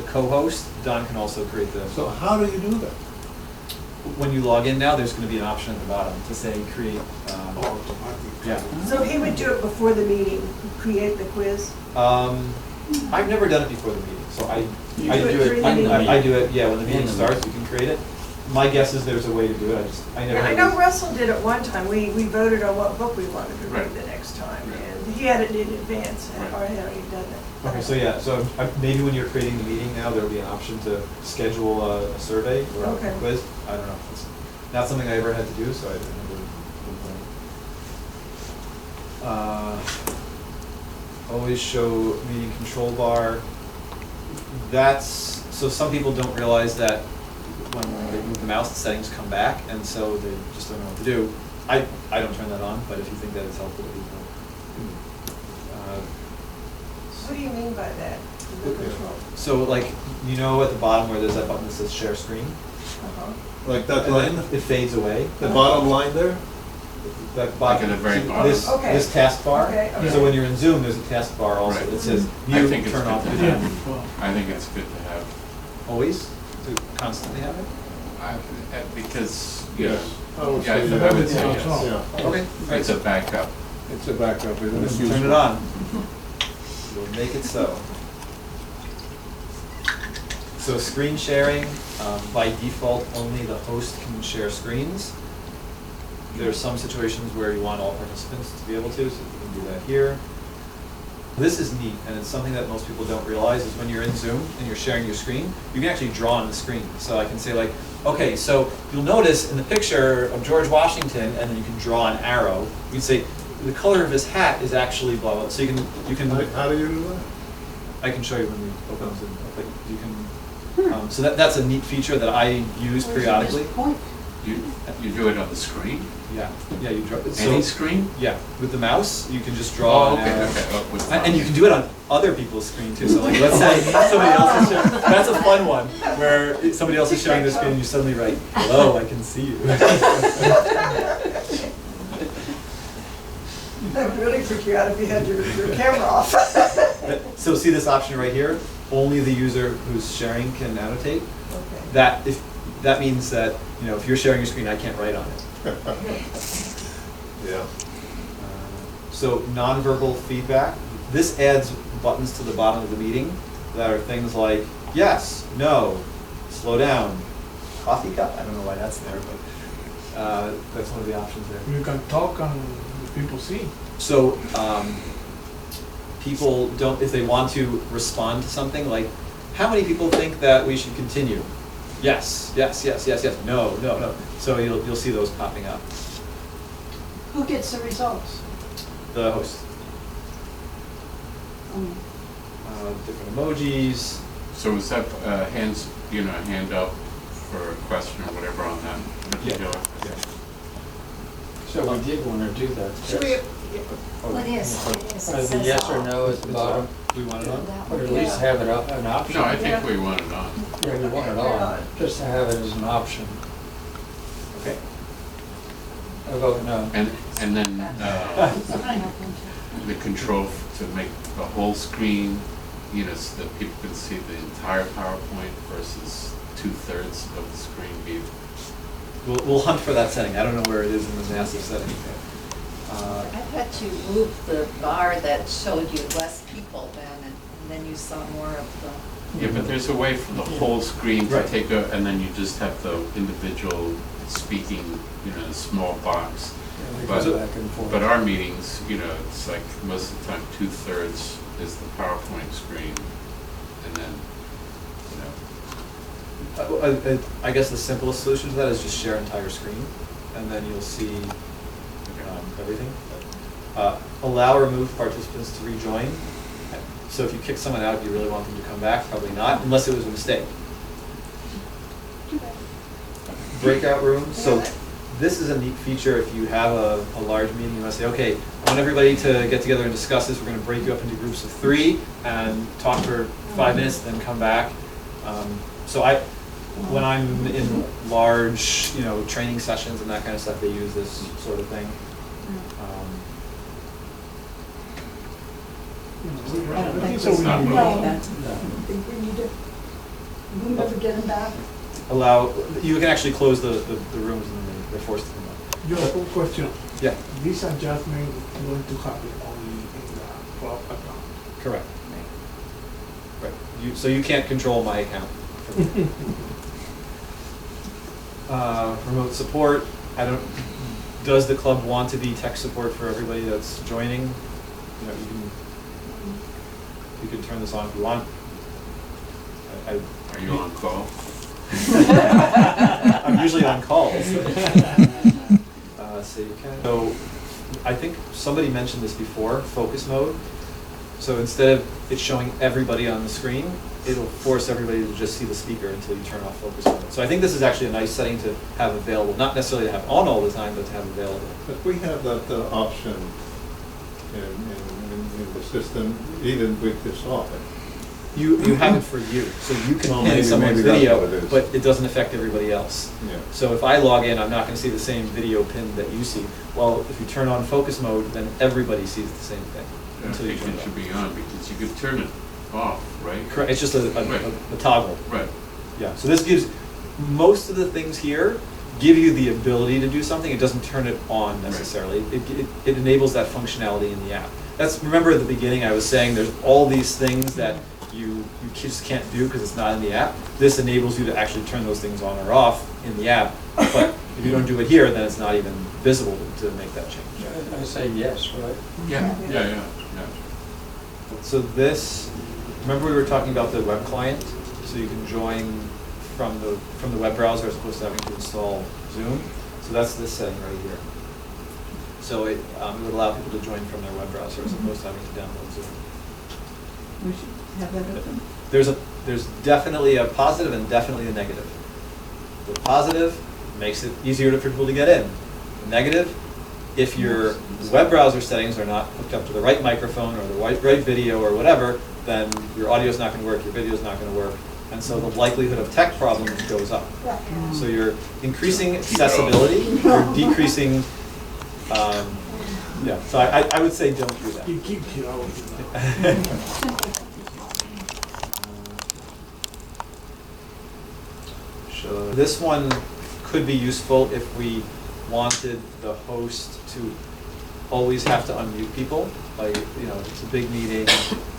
co-host. Don can also create the. So how do you do that? When you log in now, there's going to be an option at the bottom to say create. Yeah. so he would do it before the meeting, create the quiz? I've never done it before the meeting, so I You do do it it. during the meeting? I do it. Yeah, when the In meeting the starts, you can create it. My guess is there's a way to do it. I never. Yeah, I had know to- Russell did it one time, we voted on what book we wanted to read Right. the next time, Right. and he had it in advance, Right. or had already done it. Okay, so yeah, so maybe when you're creating the meeting now, there'll be an option to schedule a survey or a Okay. quiz. I don't know. It's not something I ever had to do, so I never did always show meeting control bar. That's, so some people don't realize that when they move the mouse, the settings come back, and so they just don't know what to do. I don't turn that on, but if you think that it's helpful to people. What do you mean by that, the control? So like, you know at the bottom where there's that button that says share screen? Uh-huh. Like that And line? then it fades away. The bottom line there? That Like at the very bottom. This, Okay. this taskbar. Okay, okay. So when you're in Zoom, there's a taskbar also Right. that says I mute, think it's turn good off to video. have. Well, I think it's good to have, Always? To constantly have it? because, you know, Yes. I would yeah, say I yes. would say yes. Yeah. Okay. It's a backup. It's a backup. It is Turn it useful. on. We'll make it so. So screen sharing, by default, only the host can share screens. There are some situations where you want all participants to be able to, so you can do that here. This is neat, and it's something that most people don't realize, is when you're in Zoom and you're sharing your screen, you can actually draw on the screen. So I can say like, okay, so you'll notice in the picture of George Washington, and then you can draw an arrow. You can say, the color of his hat is actually blah, blah. So you can. How do you do that? I can show you when we open Zoom. Like you can. So that's a neat feature that I use periodically. Point. You do it on the screen? Yeah, yeah, you draw. Any screen? Yeah, with the mouse, you can just draw Oh, an okay, arrow. okay. Oh, with And you can do it on other people's screen too. So like, let's say somebody else is showing, that's a fun one, where somebody else is showing their screen and you suddenly write, hello, I can see you. That would really freak you out if you had your camera off. So see this option right here? Only the user who's sharing can annotate. Okay. That means that, you know, if you're sharing your screen, I can't write on it. Yeah. So nonverbal feedback, this adds buttons to the bottom of the meeting that are things like yes, no, slow down, coffee cup. I don't know why that's there, but that's one of the options there. you can talk and the people see. So people don't, if they want to respond to something like, how many people think that we should continue? Yes, yes, yes, yes, yes, no, no, no. So you'll see those popping up. Who gets the results? The host. Different emojis. So is that hands, hand up for a question or whatever on that particular? So we did want to do that. Should we, yes. Well, it is, it is. It As a says yes or all. no at the bottom, Do we want it on? That or would at be- least have it up, an option. No, I think we want it on. Yeah, we want it on, just to have it as an option. Okay. I vote no. And then the control to make the whole screen so that people can see the entire PowerPoint versus 2/3 of the screen be. We'll hunt for that setting. I don't know where it is in the massive setting. I thought you moved the bar that showed you less people then, and then you saw more of the. Yeah, but there's a way for the whole screen to Right. take a, and then you just have the individual speaking, in a small box. Yeah, we But, go back and forth. but our meetings, it's like most of the time 2/3 is the PowerPoint screen, and then, I guess the simplest solution to that is just share entire screen, and then you'll see everything. Allow removed participants to rejoin. So if you kick someone out, do you really want them to come back? Probably not, unless it was a mistake. Breakout rooms. So this is a neat feature if you have a large meeting. You want to say, okay, I want everybody to get together and discuss this. We're going to break you up into groups of 3 and talk for 5 minutes, then come back. So when I'm in large, training sessions and that kind of stuff, they use this sort of thing. I think so. It's not We really- need- I think we need to, we'll never get them back. You can actually close the rooms and then they're forced to come out. Your question, Yeah, this adjustment going to happen only in the club account. correct. Right. So you can't control my account. Remote support. Does the club want to be tech support for everybody that's joining? You can turn this on if you want. Are you on call? I'm usually on calls. So you can. So I think somebody mentioned this before, focus mode. So instead of it showing everybody on the screen, it'll force everybody to just see the speaker until you turn off focus mode. So I think this is actually a nice setting to have available, not necessarily to have on all the time, but to have available. But we have that option in the system, even with this often. You have it for you, so you can Well, pin maybe someone's that's video, what it is. but it doesn't affect everybody else. Yeah. So if I log in, I'm not going to see the same video pin that you see. Well, if you turn on focus mode, then everybody sees the same thing I until you think turn it it should off. be on, because you could turn it off, right? Correct. It's just a Right. toggle. Right. Yeah. So this gives most of the things here give you the ability to do something. It doesn't turn it on necessarily. It enables that functionality in the app. Remember at the beginning I was saying there's all these things that you just can't do because it's not in the app. This enables you to actually turn those things on or off in the app. But if you don't do it here, then it's not even visible to make that change. I say yes, right? Yeah. So this, remember we were talking about the web client? So you can join from the web browser as opposed to having to install Zoom. So that's this setting right here. So it would allow people to join from their web browser as opposed to having to download Zoom. We should have that open. There's definitely a positive and definitely a negative. The positive makes it easier for people to get in. The negative, if your web browser settings are not hooked up to the right microphone or the right video or whatever, then your audio is not going to work, your video is not going to work, and so the likelihood of tech problems goes up. So you're increasing accessibility, you're decreasing, so I would say don't do that. You keep going. Sure. This one could be useful if we wanted the host to always have to unmute people. Like, it's a big meeting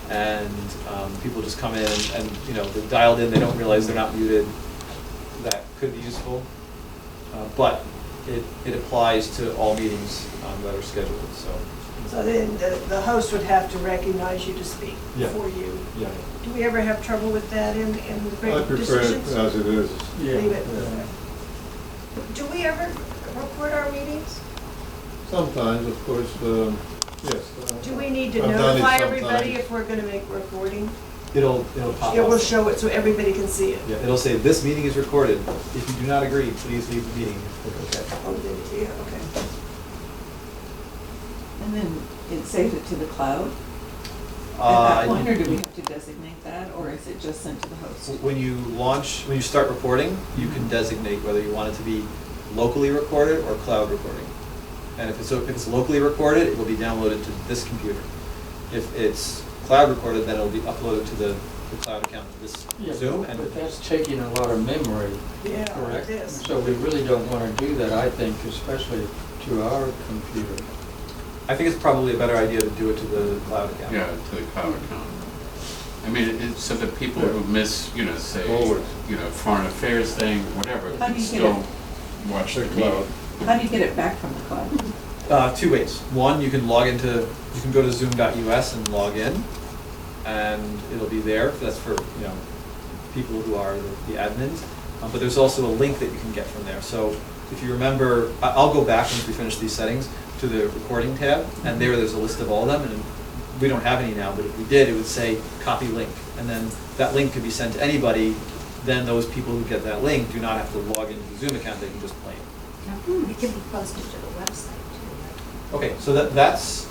and people just come in and, they're dialed in, they don't realize they're not muted. That could be useful. But it applies to all meetings that are scheduled, so. So then the host would have to recognize you to speak Yeah. for you. Yeah. Do we ever have trouble with that in the I great prefer it decisions? as it is. Leave it. Yeah. Do we ever record our meetings? Sometimes, of course, yes. Do we need to I've done it notify everybody sometimes. if we're gonna make recording? It'll pop It will up. show it so everybody can see it. Yeah, it'll say, this meeting is recorded. If you do not agree, please leave the meeting. Okay. Oh, yeah, okay. And then it saves it to the cloud at Uh, that point, or do we have to designate that, or is it just sent to the host? When you start recording, you can designate whether you want it to be locally recorded or cloud recording. And if it's locally recorded, it will be downloaded to this computer. If it's cloud recorded, then it'll be uploaded to the cloud account of this Yeah, Zoom, and but that's taking a lot of memory. Yeah, like Correct. this. So we really don't want to do that, I think, especially to our computer. I think it's probably a better idea to do it to the cloud account. Yeah, to the cloud account. I mean, it's so that people who miss, you know, say, Always. you know, foreign affairs thing, whatever, How do can you get still watch the The cloud. meeting. How do you get it back from the cloud? 2 ways. One, you can log into, you can go to zoom.us and log in, and it'll be there. That's for, you know, people who are the admins. But there's also a link that you can get from there. So if you remember, I'll go back once we finish these settings to the recording tab, and there's a list of all of them, and we don't have any now, but if we did, it would say copy link. And then that link could be sent to anybody. Then those people who get that link do not have to log into the Zoom account, they can just play it. It can be posted to the website too, Okay, so that's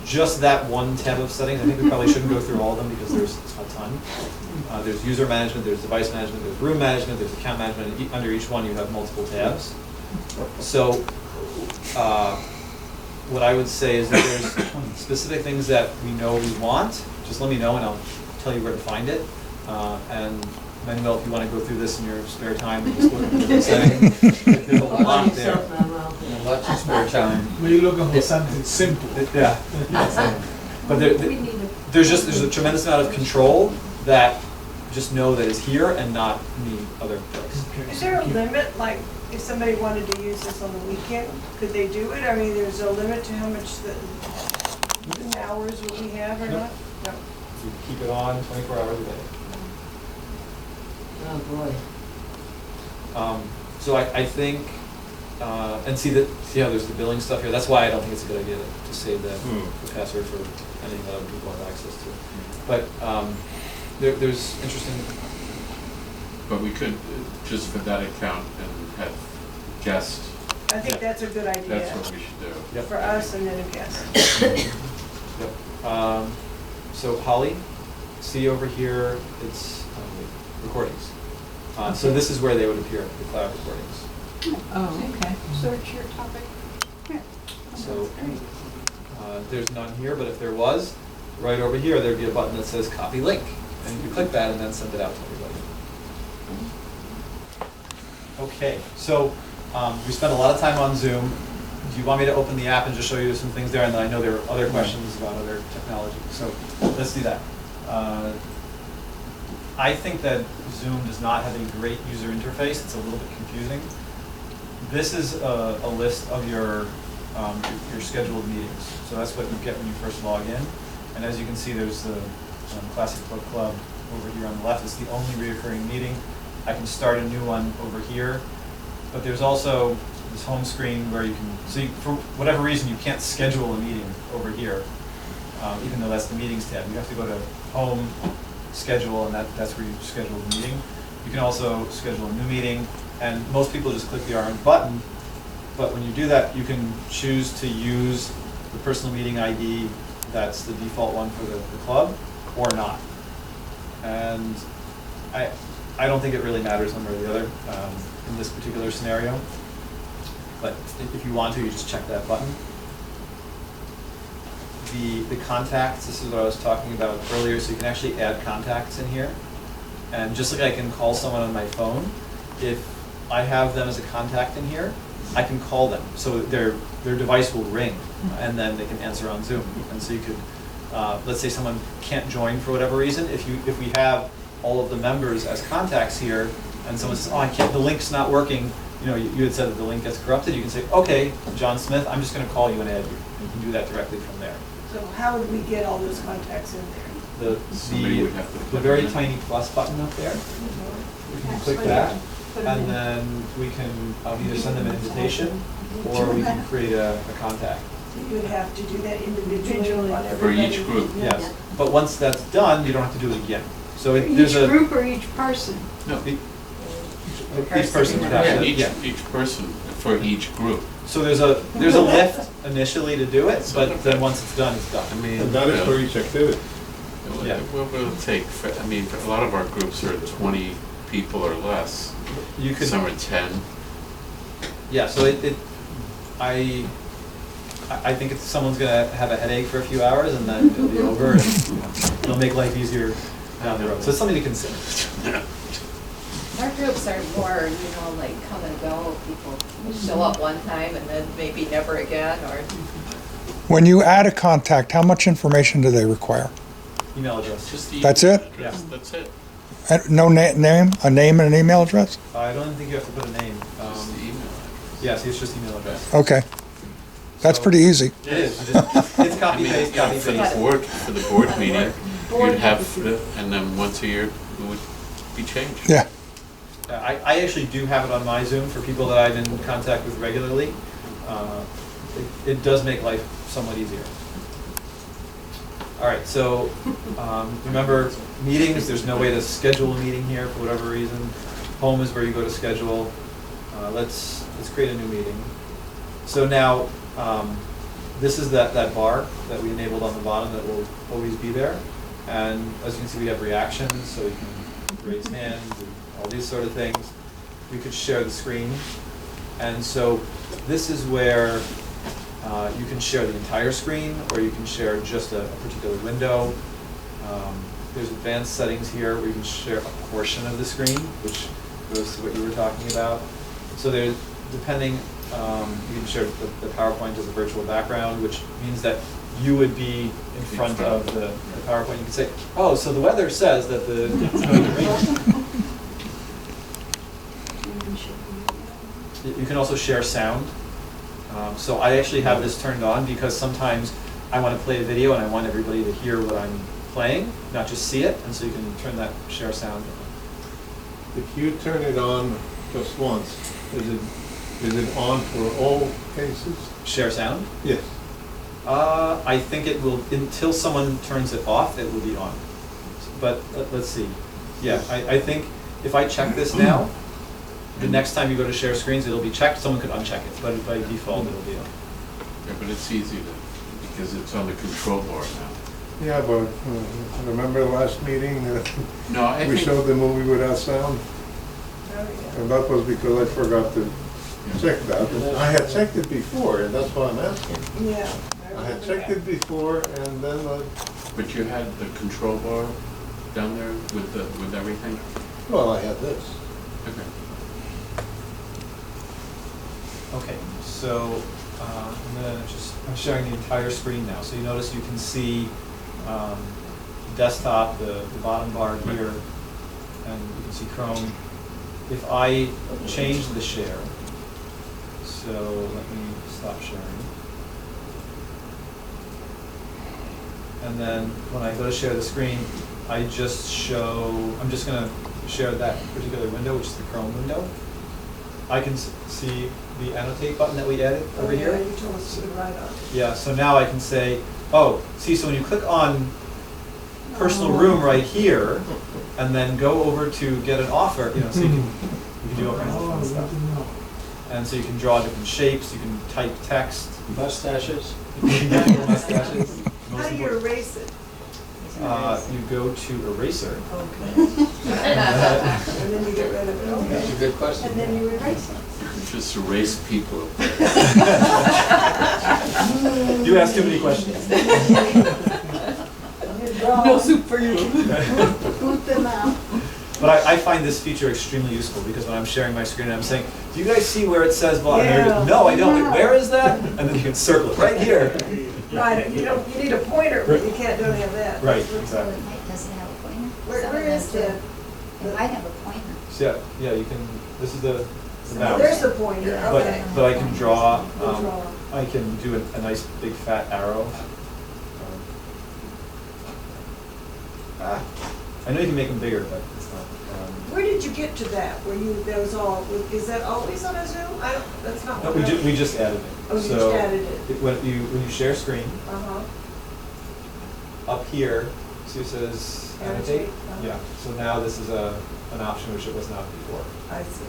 just that one tab of settings. I think we probably shouldn't go through all of them because there's a ton. There's user management, there's device management, there's room management, there's account management, and under each one you have multiple tabs. So, what I would say is that there's specific things that we know we want, just let me know and I'll tell you where to find it. And Manuel, if you want to go through this in your spare time, and just look at the settings, there's a lot there. And lots of spare time. We're looking for something simple. Yeah. But there's a tremendous amount of control that just know that is here and not any other place. Is there a limit, like, if somebody wanted to use this on the weekend, could they do it? I mean, there's a limit to how much the hours will we have or Nope. not? No. You keep it on 24 hours a day. Oh, boy. So I think, and see how there's the billing stuff here. That's why I don't think it's a good idea to save the password for anything that other people have access to. But there's interesting. But we could, just for that account, and have guests, I think that's a good idea. that's what we should do. Yep. For us and then a guest. Yep. So Holly, see over here, it's recordings. So this is where they would appear, the cloud recordings. Oh, okay. Search your topic. Here. So there's none here, but if there was, right over here, there'd be a button that says copy link. And you click that and then send it out to everybody. Okay, so we spent a lot of time on Zoom. Do you want me to open the app and just show you some things there? And then I know there are other questions about other technology. So let's do that. I think that Zoom does not have a great user interface. It's a little bit confusing. This is a list of your scheduled meetings. So that's what you get when you first log in. And as you can see, there's the Classic Book Club over here on the left. It's the only reoccurring meeting. I can start a new one over here. But there's also this home screen where you can, for whatever reason, you can't schedule a meeting over here, even though that's the meetings tab. You have to go to home, schedule, and that's where you schedule the meeting. You can also schedule a new meeting, and most people just click the orange button. But when you do that, you can choose to use the personal meeting ID that's the default one for the club, or not. And I don't think it really matters one way or the other in this particular scenario. But if you want to, you just check that button. The contacts, this is what I was talking about earlier, so you can actually add contacts in here. And just like I can call someone on my phone, if I have them as a contact in here, I can call them. So their device will ring, and then they can answer on Zoom. And so you could, let's say someone can't join for whatever reason, if we have all of the members as contacts here, and someone says, oh, I can't, the link's not working, you know, you had said that the link gets corrupted, you can say, okay, John Smith, I'm just gonna call you and add you. You can do that directly from there. So how would we get all those contacts in there? Somebody would have to The put very it in. tiny plus button up there, we can click that, and then we can either send them an invitation, or we can create a contact. You would have to do that individually on For everybody. each group. Yes, but once that's done, you don't have to do it again. So Each there's a. group or each person? No, Each person would have to, yeah. each person, for each group. So there's a lift initially to do it, but then once it's done, it's done. I mean, And that is for each activity. Yeah. We'll take, I mean, a lot of our groups are 20 people or less. You could. Some are 10. Yeah, so I I think it's, someone's gonna have a headache for a few hours and then it'll be over and it'll make life easier down the road. So it's something to consider. Our groups are more, like come and go, people show up one time and then maybe never again, or When you add a contact, how much information do they require? Email address. Just the That's email it? address, Yeah. That's it. No name, a name and an email address? I don't think you have to put a name. Just the email address. Yes, it's just email address. Okay. That's So- pretty easy. It is, it's copy paste, copy For paste. the board meeting, Board you'd have, and then once a year, it would be changed. Yeah. I actually do have it on my Zoom for people that I'm in contact with regularly. It does make life somewhat easier. All right, so remember, meetings, there's no way to schedule a meeting here for whatever reason. Home is where you go to schedule. Let's create a new meeting. So now, this is that bar that we enabled on the bottom that will always be there. And as you can see, we have reactions, so we can raise hands and all these sort of things. We could share the screen. And so this is where you can share the entire screen, or you can share just a particular window. There's advanced settings here where you can share a portion of the screen, which goes to what you were talking about. So there's, depending, you can share the PowerPoint as a virtual background, which means that you would be in front of the PowerPoint. You can say, oh, so the weather says that it's going to rain. You can also share sound. So I actually have this turned on because sometimes I want to play a video and I want everybody to hear what I'm playing, not just see it, and so you can turn that share sound on. If you turn it on just once, is it on for all cases? Share sound? Yes. I think it will, until someone turns it off, it will be on. But let's see. Yeah, I think if I check this now, the next time you go to share screens, it'll be checked. Someone could uncheck it, but by default, it'll be on. Yeah, but it's easy to, because it's on the control board now. Yeah, but remember the last meeting, No, I we think, showed the movie without sound? Oh, yeah. And that was because I forgot to check that. I had checked it before, and that's why I'm asking. Yeah. I had checked it before, and then but you had the control bar down there with everything? well, I had this. Okay. Okay, so I'm sharing the entire screen now. So you notice you can see desktop, the bottom bar here, and you can see Chrome. If I change the share, so let me stop sharing. And then when I go to share the screen, I'm just gonna share that particular window, which is the Chrome window. I can see the annotate button that we added over here. Yeah, you told us to do right on. Yeah, so now I can say, oh, see, so when you click on personal room right here, and then go over to get an offer, so you can do all kinds of Oh, fun good stuff. to know. And so you can draw different shapes, you can type text. Mustaches? You can get mustaches. How do you erase it? You go to eraser. Okay. And then you get rid of it, That's a okay. good question. And then you erase it. Just erase people. You ask too many questions. No soup for you. Boot them out. But I find this feature extremely useful because when I'm sharing my screen, I'm saying, do you guys see where it says blah? And they're, Yeah. no, I don't. Like, where is that? And then you can circle it right here. Right, you need a pointer, but you don't have that. Right, That's exactly. what- Does it have a pointer? Where is the? It might have a pointer. So, yeah, you can, this is the mouse. There's the pointer, okay. But I can draw, Draw. I can do a nice big fat arrow. I know you can make them bigger, but it's not. Where did you get to that? That was all, is that always on a Zoom? That's not No, what I. we just added it. Oh, you just So, added it. When you share screen, Uh-huh. up here, see it says annotate? Annotate, uh-huh. Yeah, so now this is an option which it was not before. I see.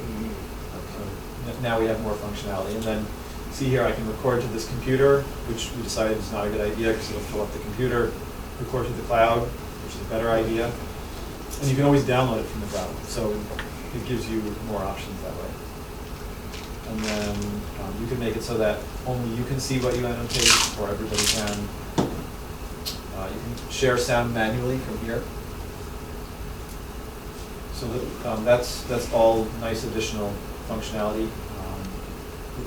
So now we have more functionality. And then, see here, I can record to this computer, which we decided is not a good idea because it'll fill up the computer. Record to the cloud, which is a better idea. And you can always download it from the cloud, so it gives you more options that way. And then you can make it so that only you can see what you annotate, or everybody can. You can share sound manually from here. So that's all nice additional functionality.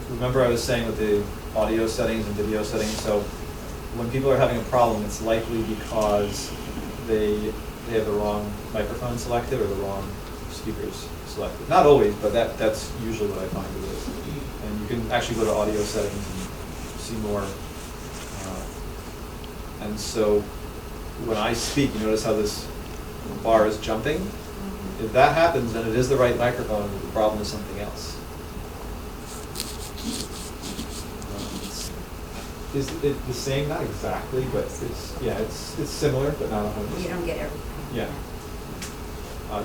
Remember I was saying with the audio settings and video settings, so when people are having a problem, it's likely because they have the wrong microphone selected or the wrong speakers selected. Not always, but that's usually what I find it is. And you can actually go to audio settings and see more. And so when I speak, you notice how this bar is jumping? If that happens, then it is the right microphone, the problem is something else. Is it the same? Not exactly, but it's similar, but not 100%. You don't get everything. Yeah.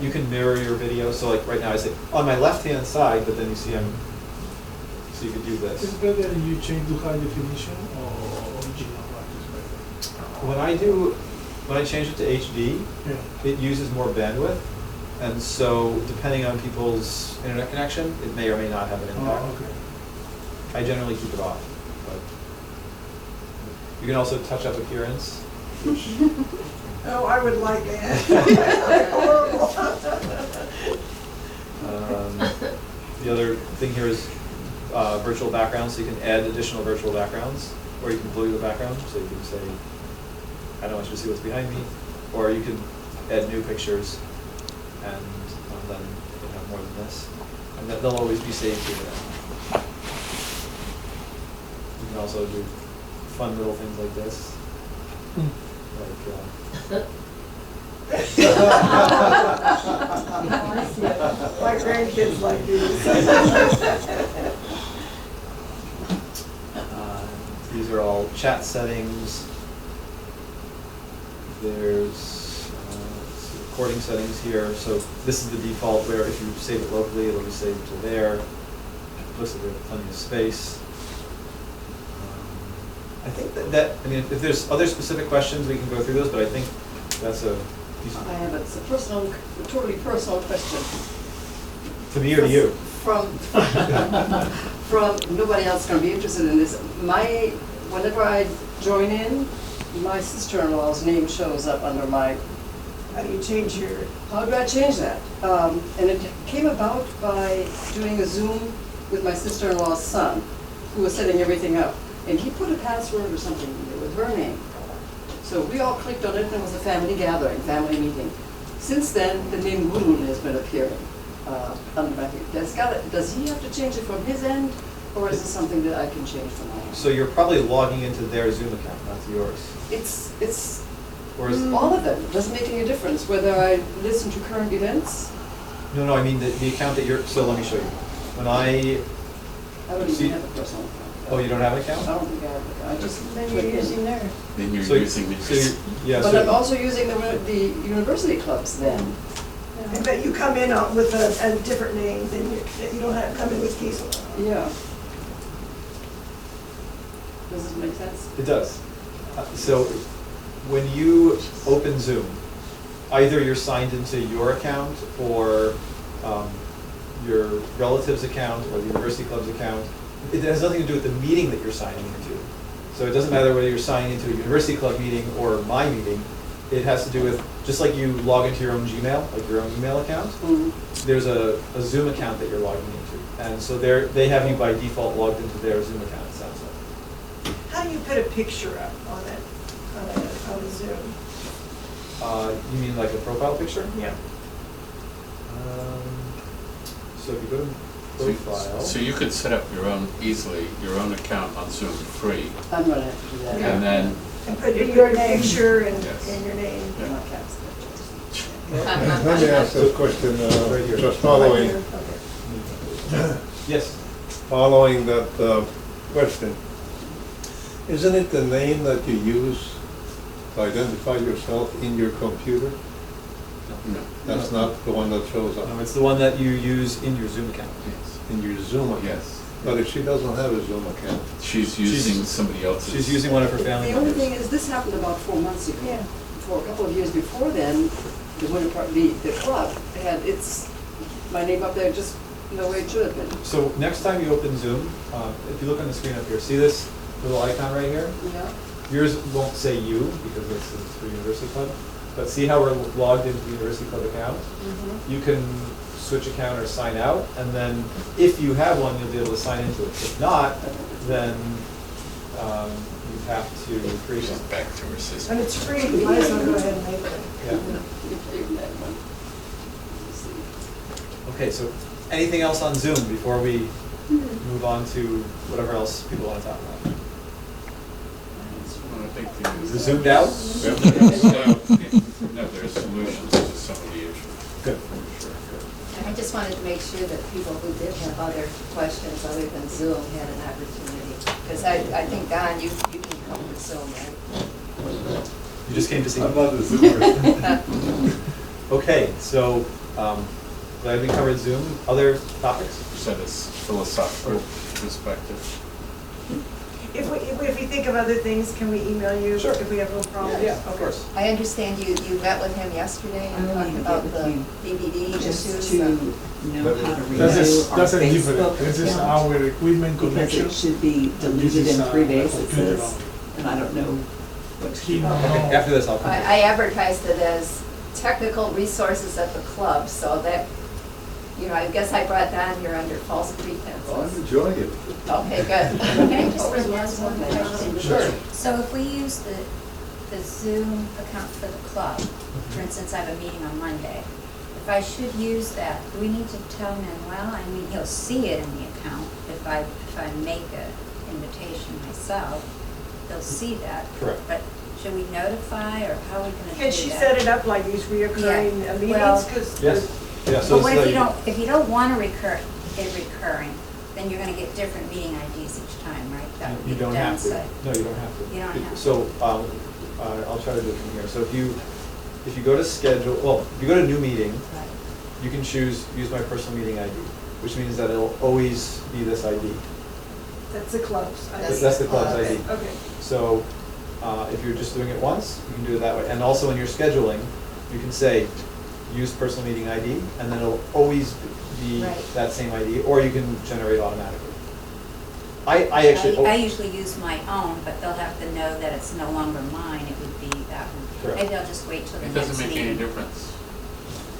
You can mirror your video, so like right now I say on my left-hand side, but then you see so you could do Is this. better you change to high definition or original black is better? When I change it to HD, Yeah. it uses more bandwidth, and so depending on people's internet connection, it may or may not have an impact. Oh, okay. I generally keep it off, but you can also touch up appearance. Oh, I would like that. The other thing here is virtual backgrounds, so you can add additional virtual backgrounds, or you can blur the background, so you can say, I don't want you to see what's behind me, or you can add new pictures, and then you have more than this, and they'll always be saved here. You can also do fun little things like this, like. My grandkids like these. These are all chat settings. There's recording settings here. So this is the default where if you save it locally, it'll be saved to there. Looks like we have plenty of space. I think I mean, if there's other specific questions, we can go through those, but I think that's a decent. I have a totally personal question. To me or to you? From nobody else is going to be interested in this. Whenever I join in, my sister-in-law's name shows up under my. How do you change your? How do I change that? And it came about by doing a Zoom with my sister-in-law's son, who was setting everything up. And he put a password or something in there with her name. So we all clicked on it, and it was a family gathering, family meeting. Since then, the name Gurun has been appearing under my name. Does he have to change it from his end, or is it something that I can change from my end? So you're probably logging into their Zoom account, not yours. It's Or is all of them. It doesn't make any difference whether I listen to current events. No, I mean the account that you're. So let me show you. When I don't see, even have a personal account. Oh, you don't have an account? I don't think I have an account. I just Then you're using theirs. Then you're So using the. But I'm also using the university clubs then. But you come in with a different name than you don't have come in with Kiesel. Yeah. Does this make sense? It does. So when you open Zoom, either you're signed into your account or your relative's account or the university club's account. It has nothing to do with the meeting that you're signing into. So it doesn't matter whether you're signing into a university club meeting or my meeting. It has to do with, just like you log into your own Gmail, like your own email account, there's a Zoom account that you're logging into. And so they have you by default logged into their Zoom account, it sounds like. How do you put a picture up on a Zoom? You mean like a profile picture? Yeah. So if you go to profile. So you could set up your own account on Zoom free. I'm going to have to do that. And then. And put your picture and Yes. your name. Yeah. Let me ask this question, Right here. just following, Yes. following that question. Isn't it the name that you use to identify yourself in your computer? No. That's not the one that shows up No, it's the one that you use in your Zoom account. Yes. in your Zoom account. Yes. But if she doesn't have a Zoom account, She's using somebody else's. She's using one of her family The only members. thing is, this happened about 4 months ago. Yeah. For a couple of years before then, the winter part, the club had my name up there just No, where it should have been. So next time you open Zoom, if you look on the screen up here, see this little icon right here? Yeah. Yours won't say you because this is for University Club, but see how we're logged into the University Club account? You can switch account or sign out, and then if you have one, you'll be able to sign into it. If not, then you have to create one. Back to her system. And it's free, you might as well go ahead and make it. Okay, so anything else on Zoom before we move on to whatever else people want to talk about? Well, I think the- Zoomed out? No, there are solutions to some of the issues. Good. I just wanted to make sure that people who did have other questions other than Zoom had an opportunity. Because I think, Don, you can come with Zoom, right? You just came to see me. I'm not a Zoomer. Okay, so, glad we covered Zoom. Other topics? Set as philosophical perspective. If we think of other things, can we email you Sure. if we have no problems? Yeah, of course. I understand you met with him yesterday and I talked need to about get the with DVD just issues. to and- know how to That's redo our a different, Facebook this is account, our equipment because connection. it should be This deleted is, in 3 days, it computer says, only. and I don't know what to He do. know- Okay, after this, I'll come back. I advertised it as technical resources at the club, so that, I guess I brought Don here under false I'm pretenses. enjoying it. Okay, good. Can I just ask one question? Sure. So if we use the Zoom account for the club, for instance, I have a meeting on Monday, if I should use that, do we need to tell Manuel? I mean, he'll see it in the account if I make an invitation myself, he'll see that. Correct. But should we notify, or how are we gonna do that? Can she set it up like these reoccurring Yeah, meetings? well- 'Cause Yes. Yeah, so But it's what if you like, don't, if you don't want to it recurring, then you're gonna get different meeting IDs each time, right? That would be you the don't have to. downside. No, you don't have to. You don't have to. So, I'll try to do it from here. So if you go to schedule, well, if you go to new meeting, Right. you can use my personal meeting ID, which means that it'll always be this ID. That's the club's. That's the club's Okay, ID. okay. So, if you're just doing it once, you can do it that way. And also when you're scheduling, you can say, use personal meeting ID, and then it'll always be Right. that same ID, or you can generate automatically. I actually. I usually use my own, but they'll have to know that it's no longer mine, it would be that one. Correct. Maybe I'll just wait till the It next doesn't make any meeting. difference.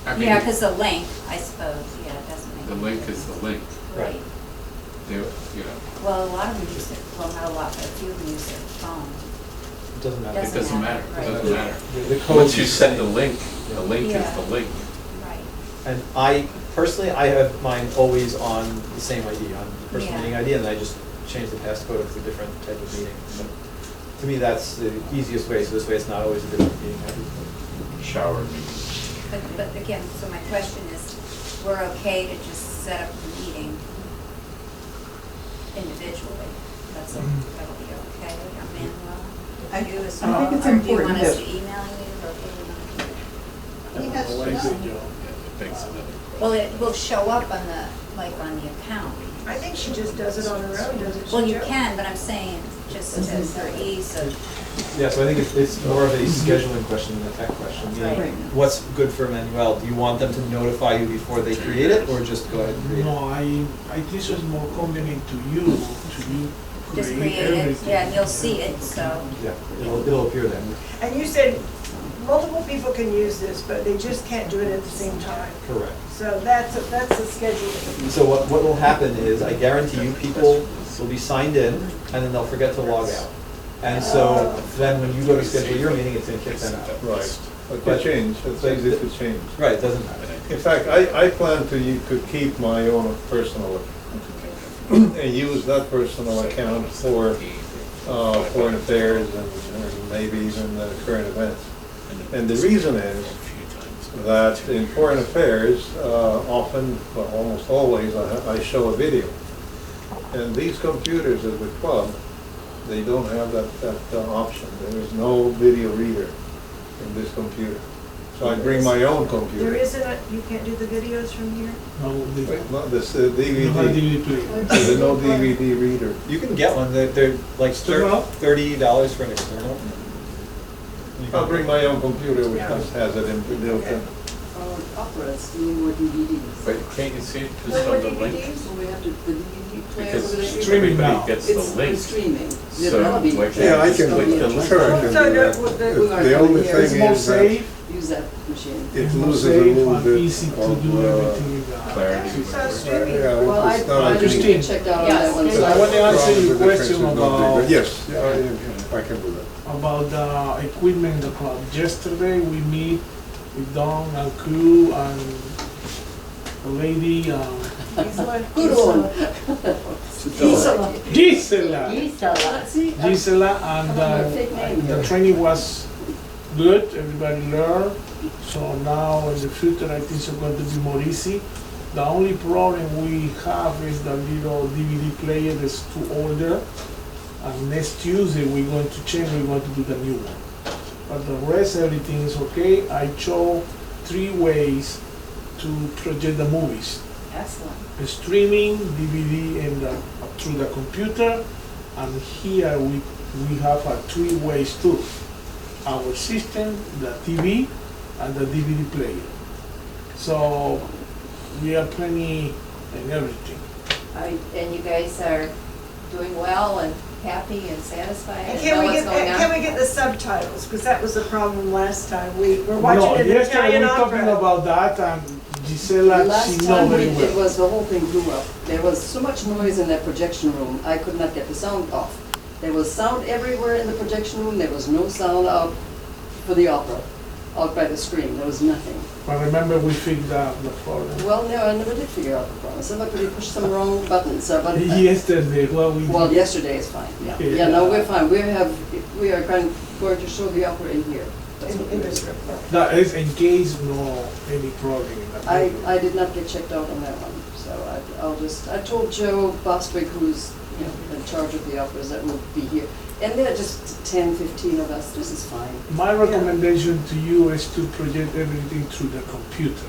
I mean, Yeah, because the link, I suppose, yeah, it doesn't make the any link difference. is the link. Right. Well, a lot of them use it, well, not a lot, but a few of them use their phone. It doesn't matter. It doesn't matter, Right. it doesn't matter. The code Once you is set the same. link is Yeah. the link. Right. And I have mine always on the same ID, on the personal Yeah. meeting ID, and I just change the passcode if it's a different type of meeting. But to me, that's the easiest way, so this way it's not always a different meeting ID. Shower meeting. But again, so my question is, we're okay to just set up the meeting individually? That'll be okay, Manuel? I You as think well? it's Or do you important want us that- to email you, or what do you want to do? He has to Well, know. good job. Yeah, it begs another Well, question. it will show up on the, like, on the account. I think she just does it on her own, doesn't she? Well, you Joe? can, but I'm saying, just for ease of, Yeah, so I think it's more of a scheduling question than a tech question. Meaning, Right. what's good for Manuel? Do you want them to notify you before they create it, or just go ahead and create it? No, I think so it's more convenient to you just create create it, everything. yeah, and you'll see it, so. Yeah, it'll appear there. And you said multiple people can use this, but they just can't do it at the same time. Correct. So that's the scheduling. So what will happen is, I guarantee you, people will be signed in, and then they'll forget to log out. And so then when you go to schedule your meeting, it's gonna kick them out. Right, it could change, it's easy to change. Right, it doesn't matter. In fact, I plan to keep my own personal account and use that personal account for foreign affairs and maybe even current events. And the reason is that in foreign affairs, often, well, almost always, I show a video. And these computers at the club, they don't have that option. There is no video reader in this computer. So I bring my own There computer. isn't a, you can't do the videos from here? No, Wait, not this you know how DVD. DVD player. There's no DVD reader. You can get one, they're like External? $30 for an external. You I'll can- bring my own computer which has it built in. Opera is It's no more DVDs. But can't you see it No just more on the link? DVDs? So we have to, the DVD player. Because Streaming everybody now. gets It's the link. streaming. So That'll be- why can't Yeah, I you can, just click the link? sure I can So do that. the- The only It's It's thing more is that safe, Use that machine. it it's more loses a safe little and bit easy to of, do everything in the. Clarity. So streaming. yeah, Well, it's not I a just big- get checked out on Yes, that one. there's so I want to answer Probably your the question difference is not big, about. but yes, yeah, I can do that. About the equipment in the club. Yesterday we meet with Don and crew and the lady, Good one. Gisela. See, Gisela, and Fake name. the training was good, everybody learned. So now in the future I think it's going to be more easy. The only problem we have is the little DVD player that's too older. And next Tuesday we're going to change, we're going to do the new one. But the rest, everything is okay. I chose 3 ways to project the movies. Excellent. The streaming, DVD, and through the computer. And here we have 3 ways too. Our system, the TV, and the DVD player. So we are plenty in everything. And you guys are doing well and happy and satisfied And and know what's going on? can we get the subtitles? Because that was the problem last time. We were watching No, an yesterday Italian we were talking opera. about that, and Gisela, last she know time very it well. was, the whole thing blew up. There was so much noise in that projection room, I could not get the sound off. There was sound everywhere in the projection room, there was no sound out for the opera, out by the screen, there was nothing. But remember, we figured out the problem. Well, no, I never did figure out the problem. Somebody pushed some wrong buttons, but. Yesterday, well, we Well, did. yesterday is fine, yeah. Yeah. Yeah, no, we're fine. We are going to show the opera in here. That's what In we're this doing. room. That is in case no any problem in the program. I did not get checked out on that one, so I told Joe Bostwick, who's, in charge of the operas, that we'll be here. And there are just 10, 15 of us, this is fine. My recommendation to you is to project everything through the computer.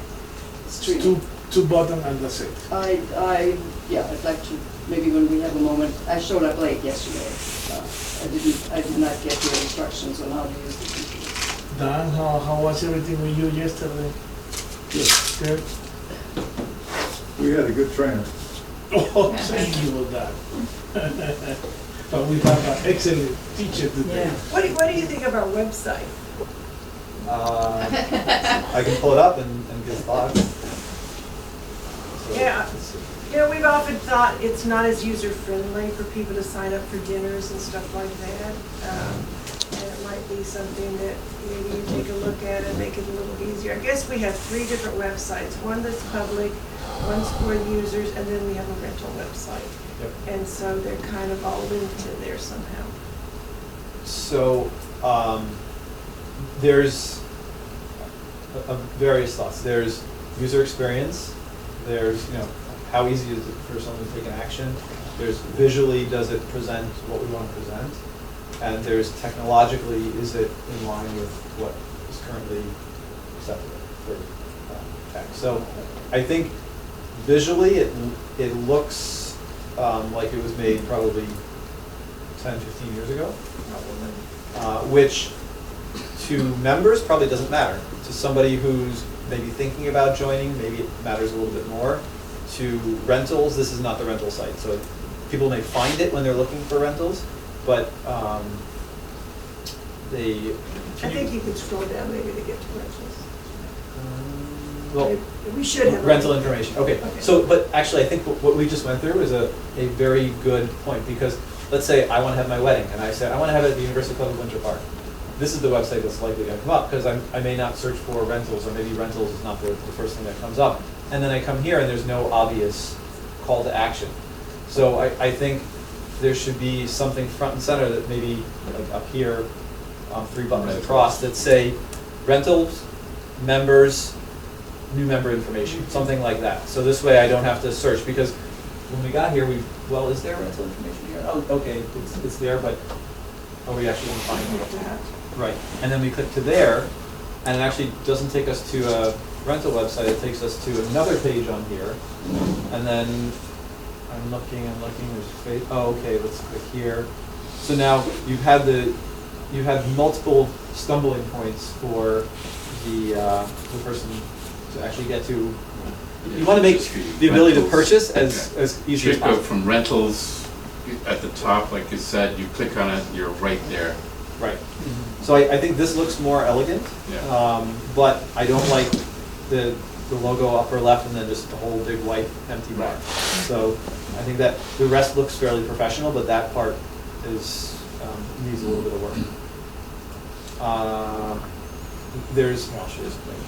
Streaming. Two buttons and that's it. I'd like to, maybe when we have a moment, I showed up late yesterday. I did not get your instructions on how to use the computer. Dan, how was everything with you yesterday? Good. We had a good trainer. Oh, thank you for that. But we have an excellent teacher today. What do you think of our website? I can pull it up and give thoughts. So, Yeah. let's see. We've often thought it's not as user-friendly for people to sign up for dinners and stuff like that. And it might be something that maybe you take a look at and make it a little easier. I guess we have 3 different websites. One that's public, one's for users, and then we have a rental website. Yep. And so they're kind of all linked in there somehow. So, there's various thoughts. There's user experience. There's, how easy is it for someone to take an action? There's visually, does it present what we want to present? And there's technologically, is it in line with what is currently acceptable for text? So, I think visually, it looks like it was made probably 10, 15 years ago, which to members probably doesn't matter. To somebody who's maybe thinking about joining, maybe it matters a little bit more. To rentals, this is not the rental site, so people may find it when they're looking for rentals, but they. I think you could scroll down maybe to get to rentals. Well, We should have. rental information, okay. Okay. So, but actually, I think what we just went through is a very good point, because let's say I want to have my wedding, and I said, I want to have it at the University Club of Winter Park. This is the website that's likely going to come up, because I may not search for rentals, or maybe rentals is not the first thing that comes up. And then I come here, and there's no obvious call to action. So I think there should be something front and center that maybe, like up here, 3 buttons across, that say rentals, members, new member information, something like that. So this way I don't have to search, because when we got here, is there rental information here? Oh, okay, it's there, but are we actually going to find it? Right, and then we click to there, and it actually doesn't take us to a rental website, it takes us to another page on here, and then I'm looking, okay, let's click here. So now you had multiple stumbling points for the person to actually get to, you want to make the ability to purchase as easy as Should go possible. from rentals at the top, like you said, you click on it, you're right there. Right. So I think this looks more elegant, Yeah. but I don't like the logo upper left and then just the whole big white empty bar. So I think that the rest looks fairly professional, but that part is, needs a little bit of work. I'll show you something.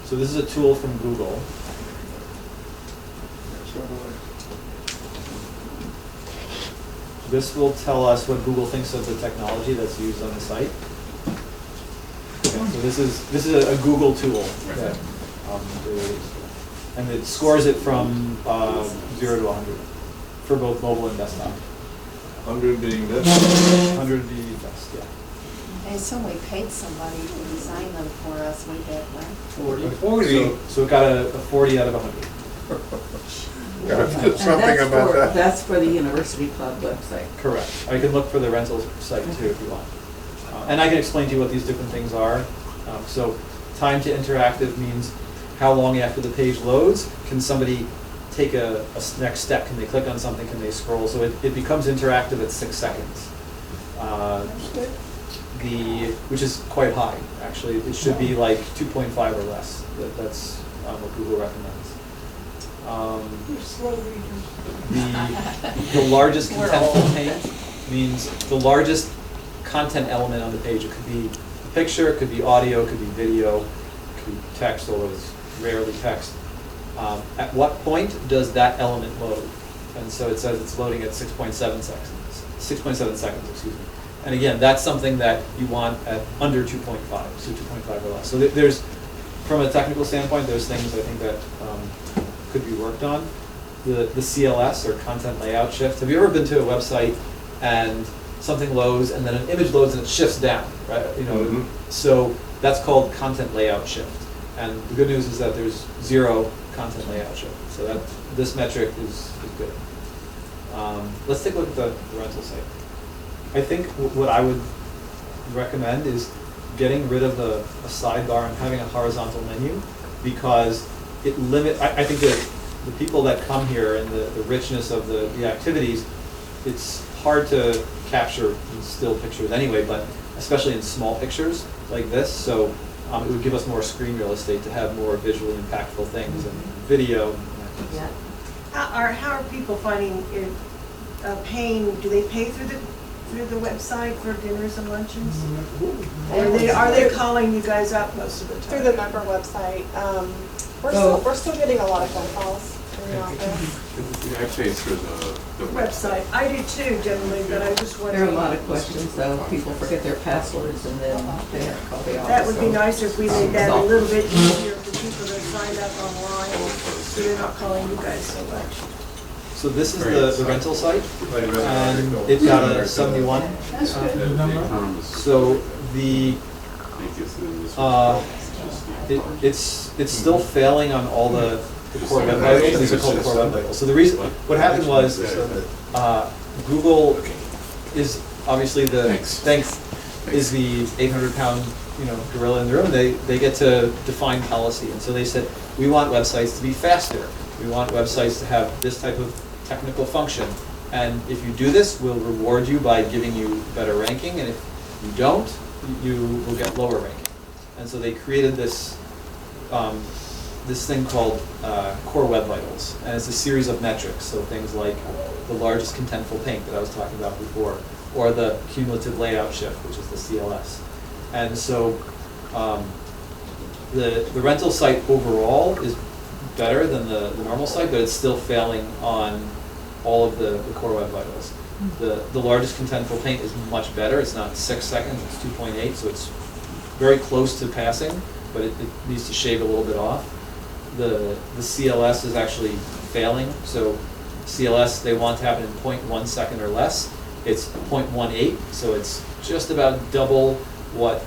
So this is a tool from Google. This will tell us what Google thinks of the technology that's used on the site. Okay, so this is a Google tool that, and it scores it from 0 to 100 for both mobile and desktop. 100 being best. 100 being best, yeah. I assume we paid somebody to design them for us way back when. 40. So it got a 40 out of 100. Gotta do And something about that. that's for the University Club website. Correct. I can look for the rental site too if you want. And I can explain to you what these different things are. So time to interactive means how long after the page loads can somebody take a next step? Can they click on something? Can they scroll? So it becomes interactive at 6 seconds. Which is quite high, actually. It should be like 2.5 or less. That's what Google recommends. You're slow readers. The largest contentful paint means the largest content element on the page. It could be a picture, it could be audio, it could be video, it could be text, although it's rarely text. At what point does that element load? And so it says it's loading at 6.7 seconds. 6.7 seconds, excuse me. And again, that's something that you want at under 2.5, so 2.5 or less. So there's, from a technical standpoint, there's things I think that could be worked on. The CLS, or content layout shift. Have you ever been to a website and something loads and then an image loads and it shifts down, right? You know, so that's called content layout shift. And the good news is that there's 0 content layout shift. So that this metric is good. Let's take a look at the rental site. I think what I would recommend is getting rid of a sidebar and having a horizontal menu, because it I think that the people that come here and the richness of the activities, it's hard to capture in still pictures anyway, but especially in small pictures like this. So it would give us more screen real estate to have more visually impactful things and video. Yeah. How are people finding it, paying, do they pay through the website for dinners and luncheons? Are they calling you guys up most of the time? Through the member website. We're still getting a lot of phone calls in the office. I pay through the Website. I do too, generally, but I just wonder. There are a lot of questions though. People forget their passwords and then they have to call the office. That would be nicer if we made that a little bit easier for people to sign up online, so they're not calling you guys so much. So this is the rental site, and it's got a 71. So it's still failing on all the core web vitals. These are called core web vitals. So the reason, what happened was, Google is obviously is the 800-pound gorilla in the room. They get to define policy, and so they said, we want websites to be faster. We want websites to have this type of technical function. And if you do this, we'll reward you by giving you better ranking. And if you don't, you will get lower ranking. And so they created this this thing called Core Web Vitals. And it's a series of metrics. So things like the largest contentful paint that I was talking about before, or the cumulative layout shift, which is the CLS. And so the rental site overall is better than the normal site, but it's still failing on all of the core web vitals. The largest contentful paint is much better. It's not 6 seconds, it's 2.8, so it's very close to passing, but it needs to shave a little bit off. The CLS is actually failing, so CLS, they want to have it in 0.1 second or less. It's 0.18, so it's just about double what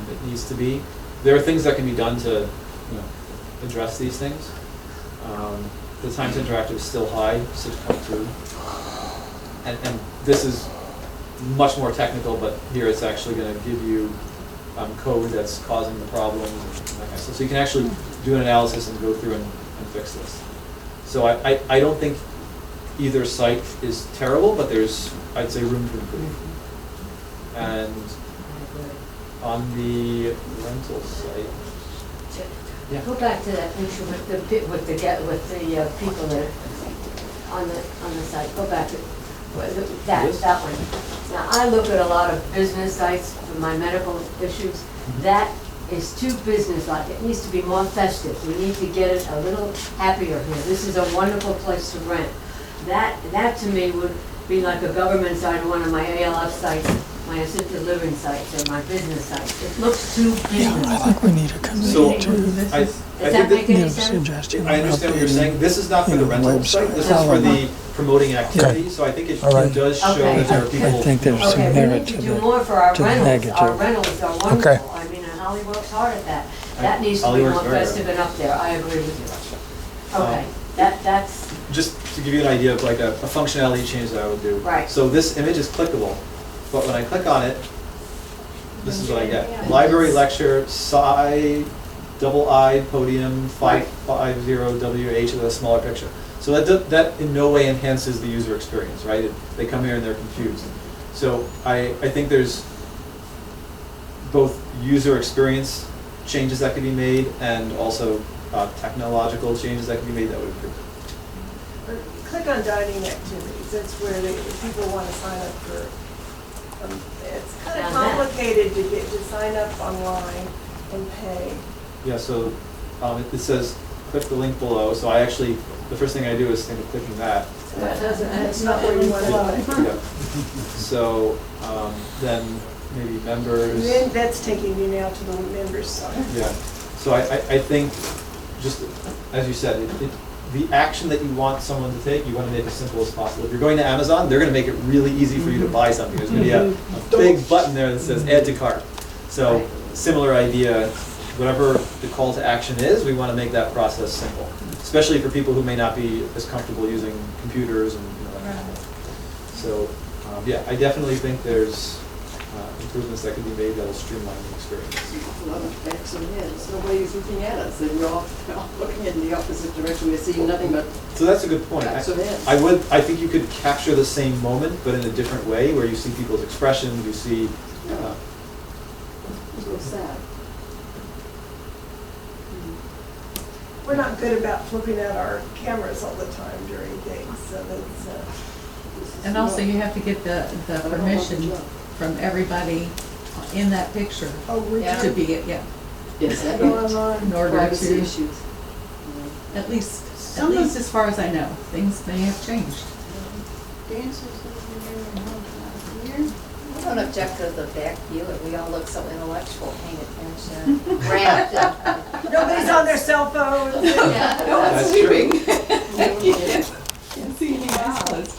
it needs to be. There are things that can be done to address these things. The time to interactive is still high, 6.2. And this is much more technical, but here it's actually going to give you code that's causing the problems and that kind of stuff. So you can actually do an analysis and go through and fix this. So I don't think either site is terrible, but there's, I'd say, room to improve. And on the rental site, yeah. Go back to that picture with the people that are on the site. Go back to that one. Now I look at a lot of business sites for my medical issues. That is too business-like. It needs to be more festive. We need to get it a little happier here. This is a wonderful place to rent. That to me would be like a government site, one of my ALF sites, my assisted living sites, or my business sites. It looks too business. I think we need a So, committee I to think that make any give sense? suggestion. I understand what you're saying. This is not for the rental site, this is for the promoting activity, so I think it All right. does show Okay. that there are I people. think there's some Okay, we merit need to to do the, more for our to the rentals. Our negative. rentals are wonderful. I mean, and Holly works hard at that. That needs to Holly be works more very hard. festive and up there. I agree with you. Okay, that's, Just to give you an idea of like a functionality change that I would do. Right. So this image is clickable, but when I click on it, this is what I get. Library lecture, double-I podium, 550WH with a smaller picture. So that in no way enhances the user experience, right? They come here and they're confused. So I think there's both user experience changes that can be made and also technological changes that can be made that would improve it. Or click on dining activities, that's where people want to sign up for, it's kind of Now that- complicated to sign up online and pay. Yeah, so it says click the link below, so I actually, the first thing I do is think of clicking that. That's not where you want to put it. Yeah. So then maybe members. Then that's taking you now to the members side. Yeah, so I think, just as you said, the action that you want someone to take, you want to make as simple as possible. If you're going to Amazon, they're going to make it really easy for you to buy something. There's going to be a big button there that says add to cart. So similar idea, whatever the call to action is, we want to make that process simple, especially for people who may not be as comfortable using computers and that kind of thing. So yeah, I definitely think there's improvements that can be made that will streamline the experience. A lot of backs and heads, nobody's looking at us, and we're all looking in the opposite direction, we're seeing nothing but So that's a good point. backs and heads. I think you could capture the same moment, but in a different way, where you see people's expressions, you see. It's real sad. We're not good about flipping out our cameras all the time during things, so that's, And also you have to get the permission from everybody in that picture oh, we're Yeah. to be, yeah, Yes, that going is. on. in order Privacy to, issues. at least as far as I know, things may have changed. Dances over here and all here. I don't object to the back view, we all look so intellectual, paying attention, rapt. Nobody's on their cell phones. Yeah. No one's That's sleeping. true. Can't see any eyes closed.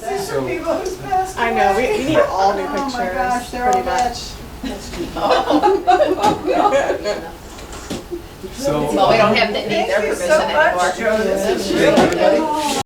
These are people who's passed I know, away. we need all new Oh my pictures, gosh, they're all pretty dead. much. So. Well, we don't have to need their Thank you permission so much, anymore. Joe, this is really good.